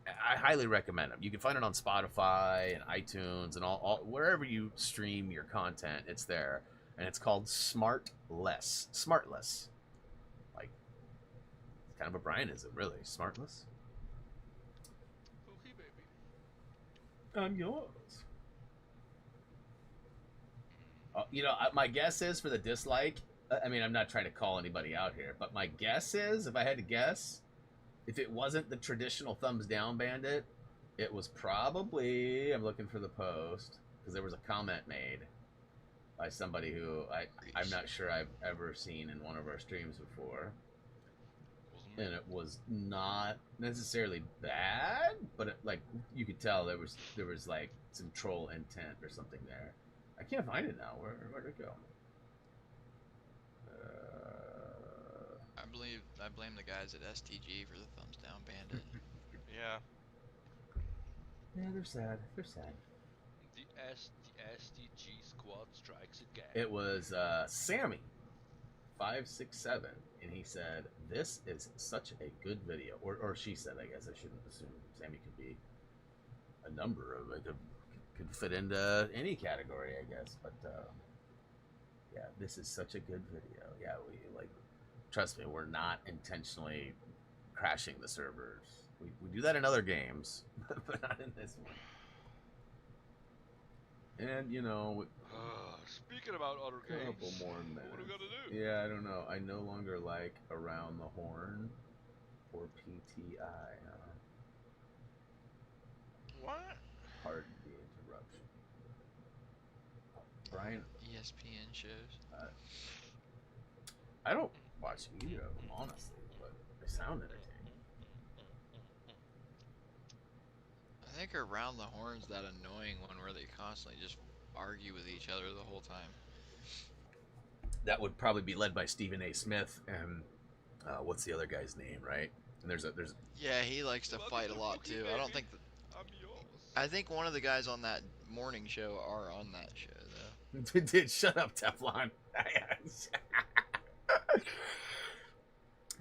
I highly recommend them. You can find it on Spotify and iTunes and all wherever you stream your content. It's there, and it's called Smartless. Smartless, like it's kind of a Brianism, really. Smartless. Okay, baby. I'm yours. My guess is for the dislike. I mean, I'm not trying to call anybody out here, but my guess is, if I had to guess, if it wasn't the traditional thumbs down bandit, it was probably, I'm looking for the post, because there was a comment made by somebody who I'm not sure I've ever seen in one of our streams before. And it was not necessarily bad, but like you could tell there was like some troll intent or something there. I can't find it now. Where'd it go? I blame the guys at STG for the thumbs down bandit. Yeah. Yeah, they're sad. They're sad. The STG squad strikes again. It was Sammy, 567, and he said, "This is such a good video," or she said. I guess I shouldn't assume Sammy could be a number of it. Could fit into any category, I guess. But yeah, this is such a good video. Yeah, we like. Trust me, we're not intentionally crashing the servers. We do that in other games, but not in this one. And Speaking about other games, couple more minutes. What are we gonna do? Yeah, I don't know. I no longer like Around the Horn or PTI. What? Pardon the interruption. Brian, ESPN shows. I don't watch either of them, honestly, but they sound entertaining. I think Around the Horn's that annoying one where they constantly just argue with each other the whole time. That would probably be led by Stephen A. Smith and what's the other guy's name, right? And there's Yeah, he likes to fight a lot too. I don't think I'm yours. I think one of the guys on that morning show are on that show though. Dude, shut up, Teflon.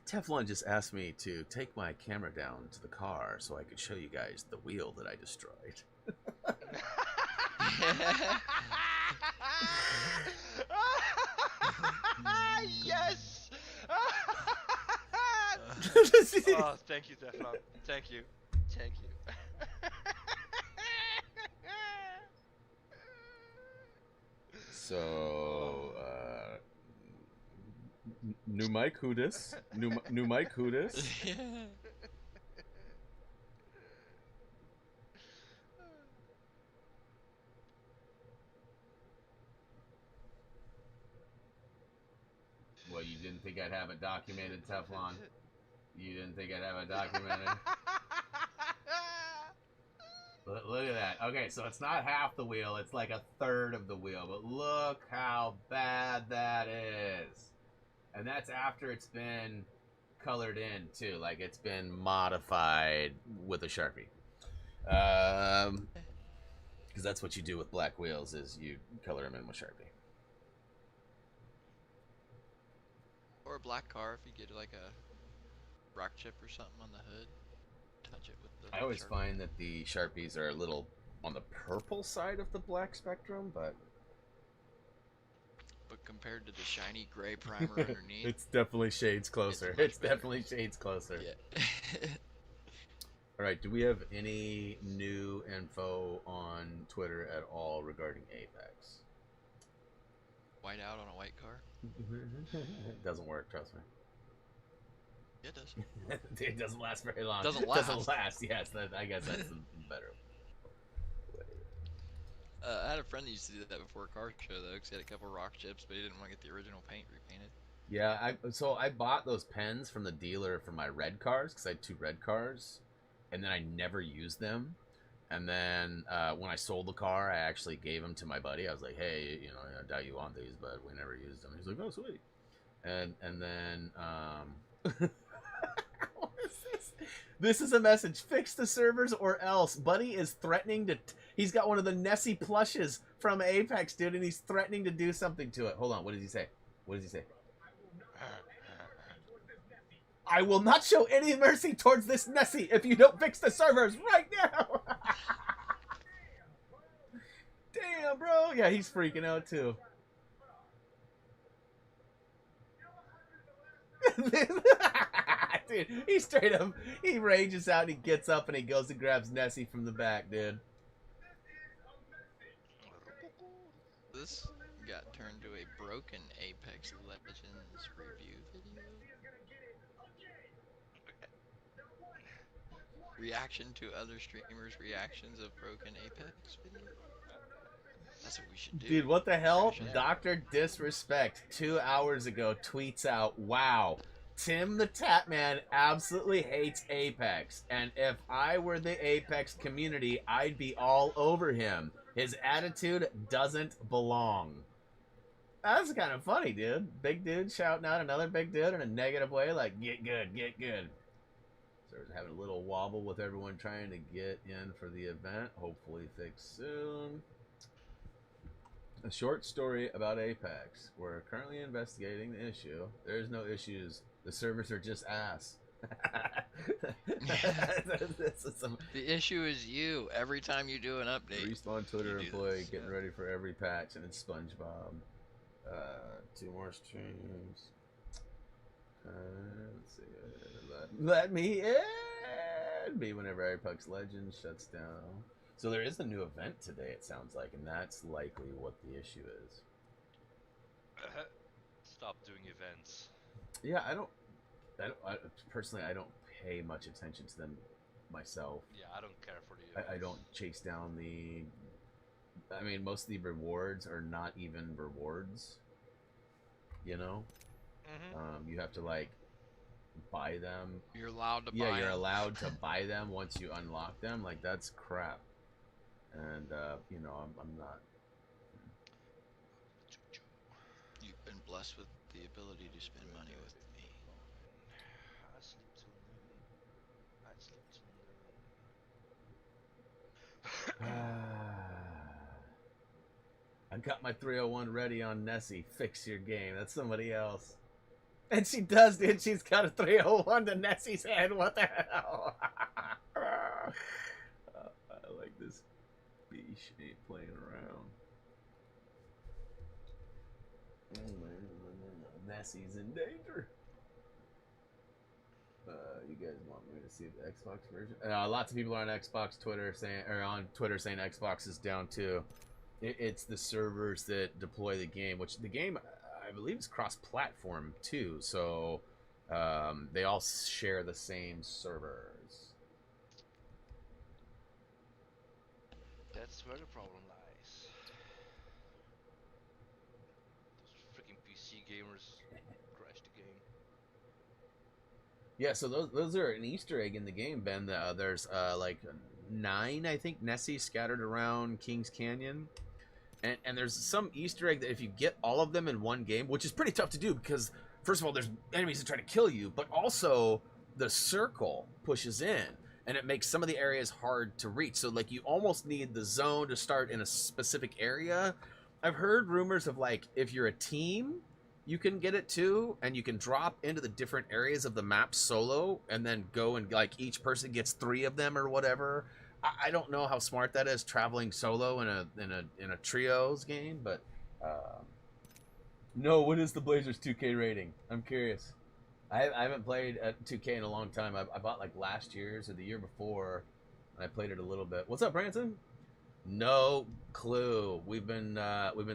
Teflon just asked me to take my camera down to the car so I could show you guys the wheel that I destroyed. Yes! Oh, thank you, Teflon. Thank you. Thank you. So, new mic, who dis? New mic, who dis? Well, you didn't think I'd have it documented, Teflon? You didn't think I'd have it documented? Look at that. Okay, so it's not half the wheel, it's like a third of the wheel, but look how bad that is. And that's after it's been colored in, too. Like, it's been modified with a Sharpie. Because that's what you do with black wheels, is you color them in with Sharpie. Or a black car if you get like a rock chip or something on the hood. Touch it with the I always Sharpie. find that the Sharpies are a little on the purple side of the black spectrum, but compared to the shiny gray primer underneath, it's definitely shades closer. It's definitely shades closer. Yeah. All right, do we have any new info on Twitter at all regarding Apex? White out on a white car? It doesn't work, trust me. Yeah, it does. It doesn't last very long. Doesn't last. Doesn't last, yes. I guess that's the better way. I had a friend that used to do that before a car show though, because he had a couple rock chips, but he didn't want to get the original paint repainted. Yeah, I bought those pens from the dealer for my red cars because I had 2 red cars, and then I never used them. And then when I sold the car, I actually gave them to my buddy. I was like, "Hey, you know, I doubt you want these, but we never used them." He's like, "Oh, sweet." And then what is this? This is a message: fix the servers or else. Buddy is threatening to. He's got one of the Nessie plushes from Apex, dude, and he's threatening to do something to it. Hold on, what does he say? What does he say? I will not show any mercy towards this Nessie if you don't fix the servers right now. Damn, bro. Yeah, he's freaking out too. Dude, he straight up, he rages out, he gets up, and he goes and grabs Nessie from the back, dude. This got turned to a broken Apex Legends review video. Reaction to other streamers' reactions of broken Apex video. That's what we should do. Dude, what the hell? Dr. Disrespect 2 hours ago tweets out, "Wow, Tim the Tatman absolutely hates Apex, and if I were the Apex community, I'd be all over him. His attitude doesn't belong." That's kind of funny, dude. Big dude shouting out another big dude in a negative way, like, "Get good, get good." So we're having a little wobble with everyone trying to get in for the event. Hopefully fixed soon. A short story about Apex. We're currently investigating the issue. There's no issues. The servers are just ass. The issue is you. Every time you do an update. Respawn Twitter employee getting ready for every patch, and it's SpongeBob. 2 more streams. Let's see. Let me in. Be whenever Apex Legends shuts down. So there is a new event today, it sounds like, and that's likely what the issue is. Stop doing events. Yeah, I personally, I don't pay much attention to them myself. Yeah, I don't care for the events. I don't chase down I mean, most of the rewards are not even rewards. You know? Mm-hmm. You have to, like, buy them. You're allowed to buy Yeah, you're them. allowed to buy them once you unlock them. Like, that's crap. And, you know, I'm not. You've been blessed with the ability to spend money with me. I sleep till noon. I sleep till noon. I got my 301 ready on Nessie. Fix your game. That's somebody else. And she does, dude. She's got a 301 to Nessie's head. What the hell? I like this. She ain't playing around. Nessie's in danger. You guys want me to see the Xbox version? Lots of people are on Xbox Twitter saying, or on Twitter saying Xbox is down too. It's the servers that deploy the game, which the game, I believe, is cross-platform too. So they all share the same servers. That's where the problem lies. Those freaking PC gamers crashed the game. Yeah, so those are an Easter egg in the game, Ben. There's like 9, I think, Nessie scattered around Kings Canyon. And there's some Easter egg that if you get all of them in one game, which is pretty tough to do because, first of all, there's enemies that try to kill you, but also the circle pushes in, and it makes some of the areas hard to reach. So, like, you almost need the zone to start in a specific area. I've heard rumors of, like, if you're a team, you can get it too, and you can drop into the different areas of the map solo, and then go and, like, each person gets 3 of them or whatever. I don't know how smart that is, traveling solo in a trios game, but no. What is the Blazers 2K rating? I'm curious. I haven't played 2K in a long time. I bought like last year's or the year before, and I played it a little bit. What's up, Branson? No clue. We've been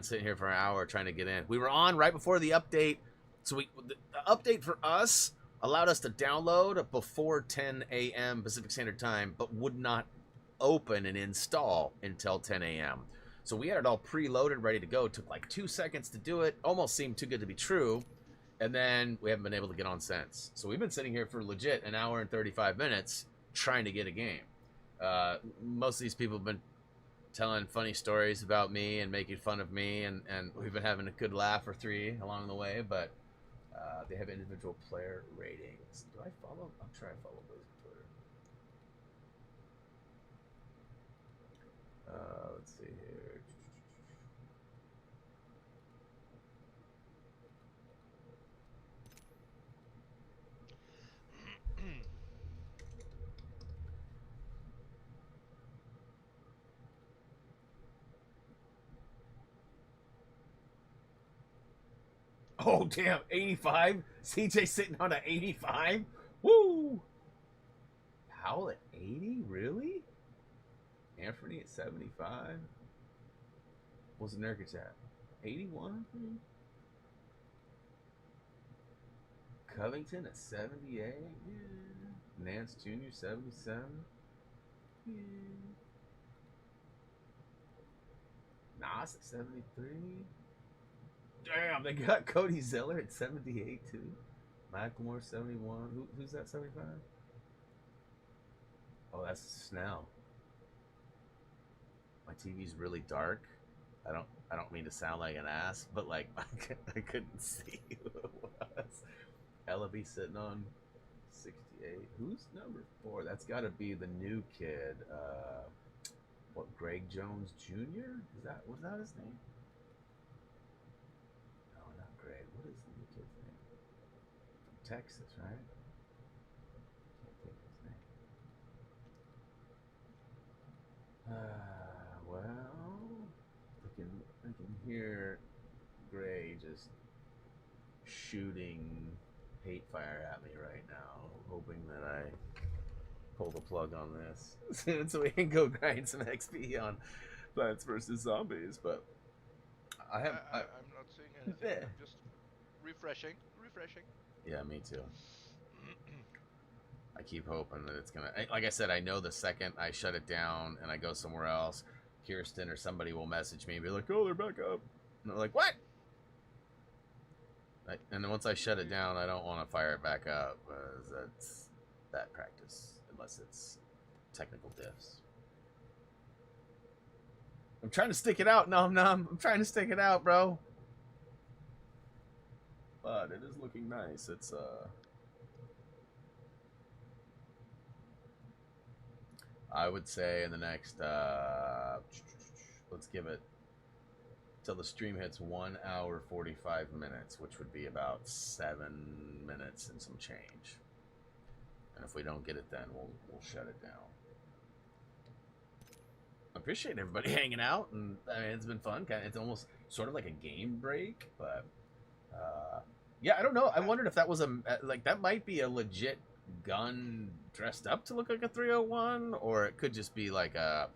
sitting here for an hour trying to get in. We were on right before the update, so the update for us allowed us to download before 10 a.m. Pacific Standard Time, but would not open and install until 10 a.m. So we had it all preloaded, ready to go. It took like 2 seconds to do it. Almost seemed too good to be true. And then we haven't been able to get on since. So we've been sitting here for legit an hour and 35 minutes trying to get a game. Most of these people have been telling funny stories about me and making fun of me, and we've been having a good laugh or three along the way, but they have individual player ratings. Do I follow? I'll try to follow those on Twitter. Let's see here. Oh, damn, 85? CJ sitting on an 85? Woo! Powell at 80? Really? Anthony at 75? What's the Nurkic at? 81? Covington at 78? Yeah. Nance Jr. 77? Yeah. Nas at 73? Damn, they got Cody Zeller at 78 too. Macklemore 71. Who's that 75? Oh, that's Snell. My TV's really dark. I don't mean to sound like an ass, but like I couldn't see who it was. Ellaby sitting on 68. Who's number 4? That's got to be the new kid. What, Greg Jones Jr.? Was that his name? What is the new kid's name? From Texas, right? Can't think of his name. Well, I can hear Gray just shooting hate fire at me right now, hoping that I pull the plug on this, so we can go grind some XP on Plants vs Zombies. But I'm not seeing anything. I'm just refreshing. Yeah, me too. I keep hoping that it's gonna. Like I said, I know the second I shut it down and I go somewhere else, Kirsten or somebody will message me and be like, "Oh, they're back up," and I'm like, "What?" And then once I shut it down, I don't want to fire it back up, because that's bad practice unless it's technical diffs. I'm trying to stick it out, Nom Nom. I'm trying to stick it out, bro. But it is looking nice. It's I would say in the next let's give it till the stream hits 1 hour 45 minutes, which would be about 7 minutes and some change. And if we don't get it then, we'll shut it down. I appreciate everybody hanging out, and I mean, it's been fun. It's almost sort of like a game break, but yeah, I don't know. I wondered if that was that might be a legit gun dressed up to look like a 301, or it could just be like a,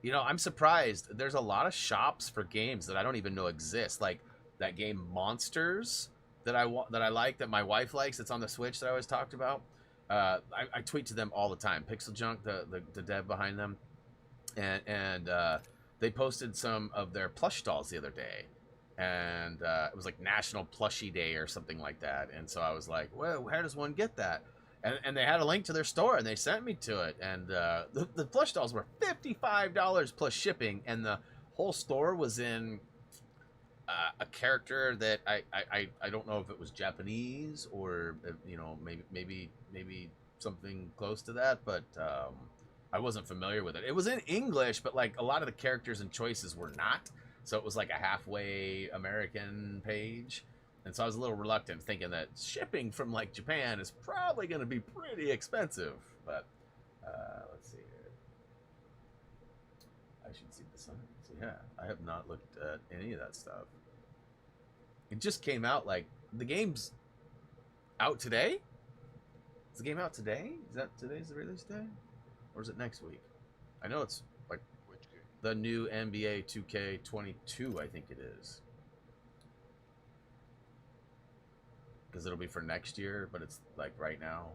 I'm surprised. There's a lot of shops for games that I don't even know exist, like that game Monsters that I like, that my wife likes. It's on the Switch that I always talked about. I tweet to them all the time. Pixel Junk, the dev behind them, and they posted some of their plush dolls the other day, and it was like National Plushie Day or something like that. And so I was like, well, how does one get that? And they had a link to their store, and they sent me to it. And the plush dolls were $55 plus shipping, and the whole store was in a character that I don't know if it was Japanese or maybe something close to that, but I wasn't familiar with it. It was in English, but like a lot of the characters and choices were not. So it was like a halfway American page. And so I was a little reluctant, thinking that shipping from like Japan is probably going to be pretty expensive. But let's see here. I should see the sign. So yeah, I have not looked at any of that stuff. It just came out, like, the game's out today? Is the game out today? Is that today's the release day? Or is it next week? I know it's like Which game? the new NBA 2K22, I think it is. Because it'll be for next year, but it's like right now.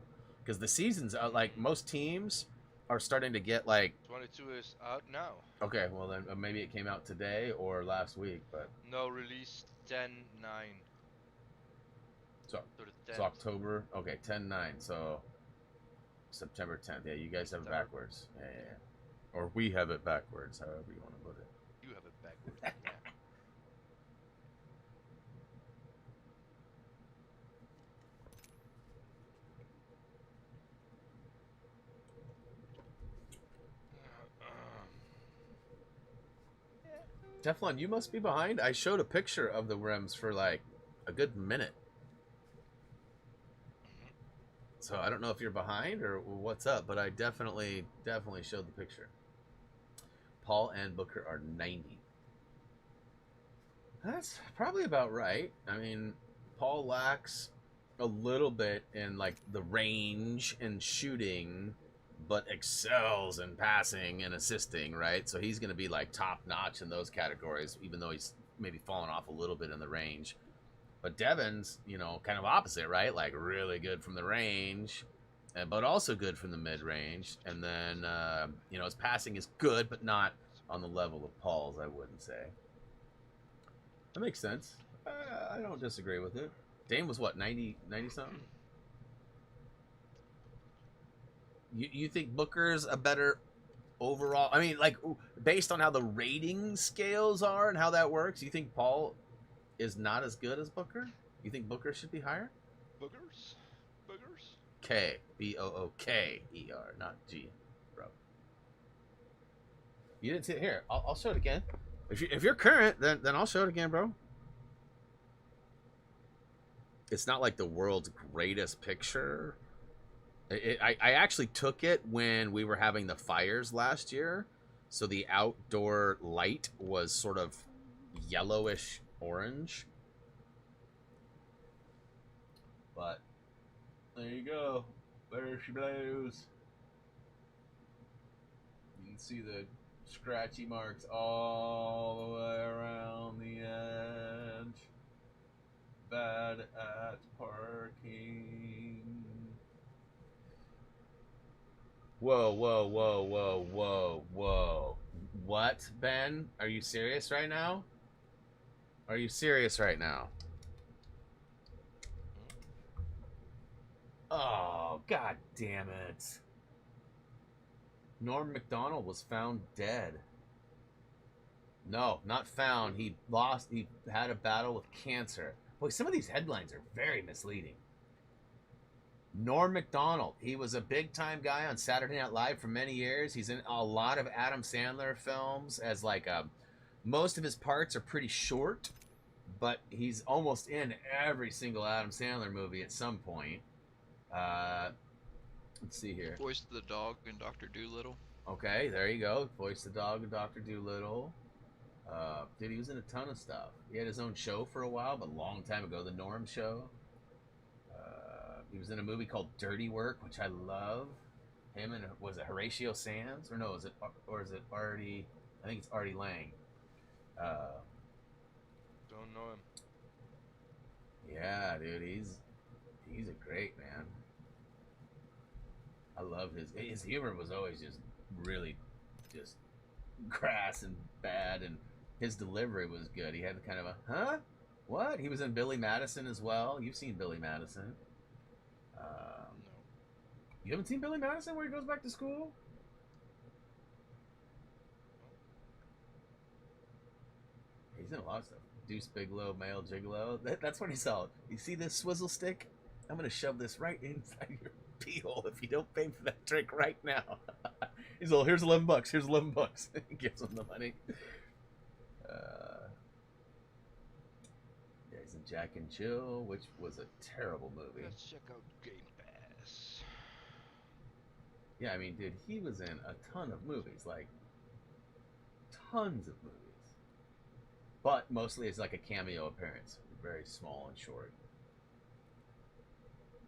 Because the seasons, like most teams, are starting to get like. 22 is out now. Okay, well then maybe it came out today or last week, but No, release 10/9. so So the so 10th. October. Okay, 10/9. So September 10th. Yeah, you guys have it September. backwards. Yeah. Or we have it backwards, however you want to put it. You have it backwards. Yeah. Teflon, you must be behind. I showed a picture of the rims for like a good minute. So I don't know if you're behind or what's up, but I definitely showed the picture. Paul and Booker are 90. That's probably about right. I mean, Paul lacks a little bit in like the range and shooting, but excels in passing and assisting, right? So he's going to be like top notch in those categories, even though he's maybe fallen off a little bit in the range. But Devin's, you know, kind of opposite, right? Like really good from the range, but also good from the mid range. And then, you know, his passing is good, but not on the level of Paul's, I wouldn't say. That makes sense. I don't disagree with it. Dane was what, 90 something? You think Booker's a better overall? I mean, like, based on how the rating scales are and how that works, you think Paul is not as good as Booker? You think Booker should be higher? Boogers? Boogers? K. Booker, not G, bro. You didn't see it here. I'll show it again. If you're current, then I'll show it again, bro. It's not like the world's greatest picture. I actually took it when we were having the fires last year. So the outdoor light was sort of yellowish orange. But there you go. There she blows. You can see the scratchy marks all the way around the edge. Bad at parking. Whoa, whoa, whoa, whoa, whoa, whoa. What, Ben? Are you serious right now? Are you serious right now? Oh, god damn it. Norm Macdonald was found dead. No, not found. He had a battle with cancer. Boy, some of these headlines are very misleading. Norm Macdonald. He was a big-time guy on Saturday Night Live for many years. He's in a lot of Adam Sandler films as like most of his parts are pretty short, but he's almost in every single Adam Sandler movie at some point. Let's see here. Voiced the dog in Dr. Dolittle. Okay, there you go. Voiced the dog in Dr. Dolittle. Dude, he was in a ton of stuff. He had his own show for a while, but a long time ago, the Norm Show. He was in a movie called Dirty Work, which I love. Him and was it Horatio Sands or no? Is it Artie? I think it's Artie Lang. Don't know him. Yeah, dude, he's a great man. I love his humor was always just really just crass and bad, and his delivery was good. He had kind of a huh? What? He was in Billy Madison as well. You've seen Billy Madison. No. You haven't seen Billy Madison where he goes back to school? He's in a lot of stuff. Deuce Bigalow, Male Gigolo. That's when he saw it. You see this swizzle stick? I'm going to shove this right inside your pee hole if you don't pay for that drink right now. He's all, here's $11. Here's $11. He gives him the money. Yeah, he's in Jack and Jill, which was a terrible movie. Let's check out Game Pass. Yeah, I mean, dude, he was in a ton of movies, like tons of movies. But mostly it's like a cameo appearance, very small and short.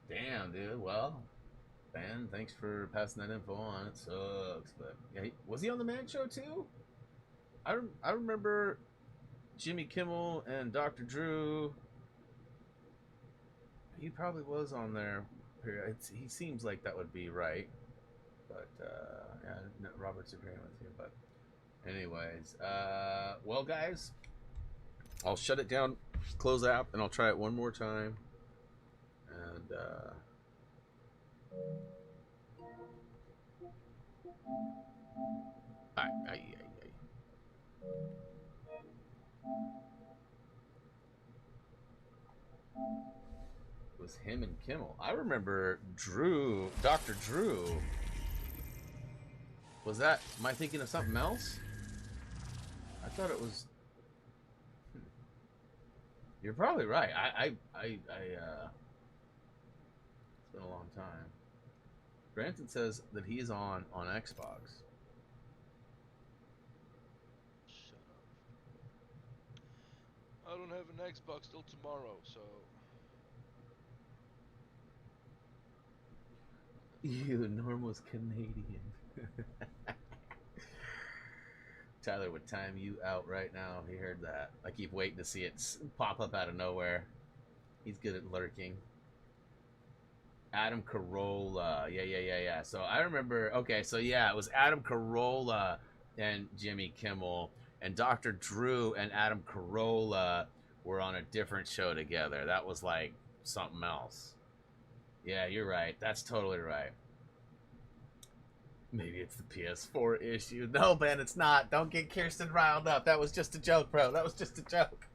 Damn, dude. Well, Ben, thanks for passing that info on. It sucks, but yeah, was he on the Man Show too? I remember Jimmy Kimmel and Dr. Drew. He probably was on there. He seems like that would be right. But yeah, no, Robert's agreeing with you. But anyways, well, guys, I'll shut it down, close out, and I'll try it one more time. And it was him and Kimmel. I remember Drew, Dr. Drew. Was that? Am I thinking of something else? I thought it was. You're probably right. It's been a long time. Granton says that he's on Xbox. Shut up. I don't have an Xbox till tomorrow, so. You enormous Canadian. Tyler would time you out right now. He heard that. I keep waiting to see it pop up out of nowhere. He's good at lurking. Adam Carolla. Yeah. So I remember, okay, so yeah, it was Adam Carolla and Jimmy Kimmel. And Dr. Drew and Adam Carolla were on a different show together. That was like something else. Yeah, you're right. That's totally right. Maybe it's the PS4 issue. No, Ben, it's not. Don't get Kirsten riled up. That was just a joke, bro. That was just a joke.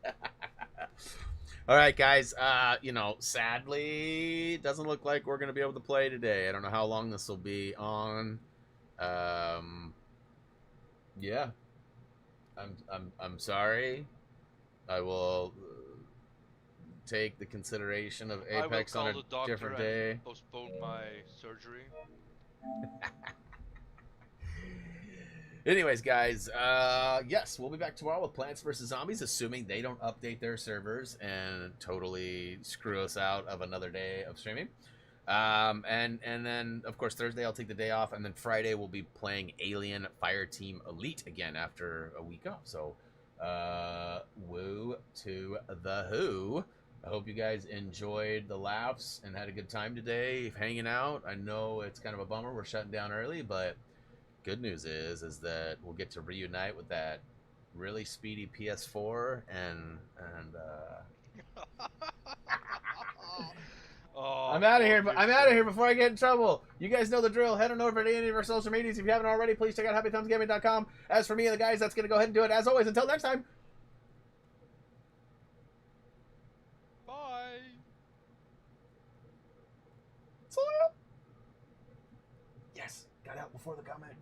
All right, guys. Sadly, it doesn't look like we're going to be able to play today. I don't know how long this will be on. Yeah. I'm sorry. I will take the consideration of Apex on a different day. And postpone my surgery. Anyways, guys, yes, we'll be back tomorrow with Plants vs. Zombies, assuming they don't update their servers and totally screw us out of another day of streaming. And then, of course, Thursday I'll take the day off, and then Friday we'll be playing Alien Fireteam Elite again after a week off. So, woo to the who. I hope you guys enjoyed the laughs and had a good time today hanging out. I know it's kind of a bummer we're shutting down early, but good news is that we'll get to reunite with that really speedy PS4 and Oh, I'm out of here. I'm out of here before I get in trouble. You guys know the drill. Head on over to any of our social medias if you haven't already. Please check out HappyThumbsGaming.com. As for me and the guys, that's going to go ahead and do it. As always, until next time. Bye. Yes, got out before the comment.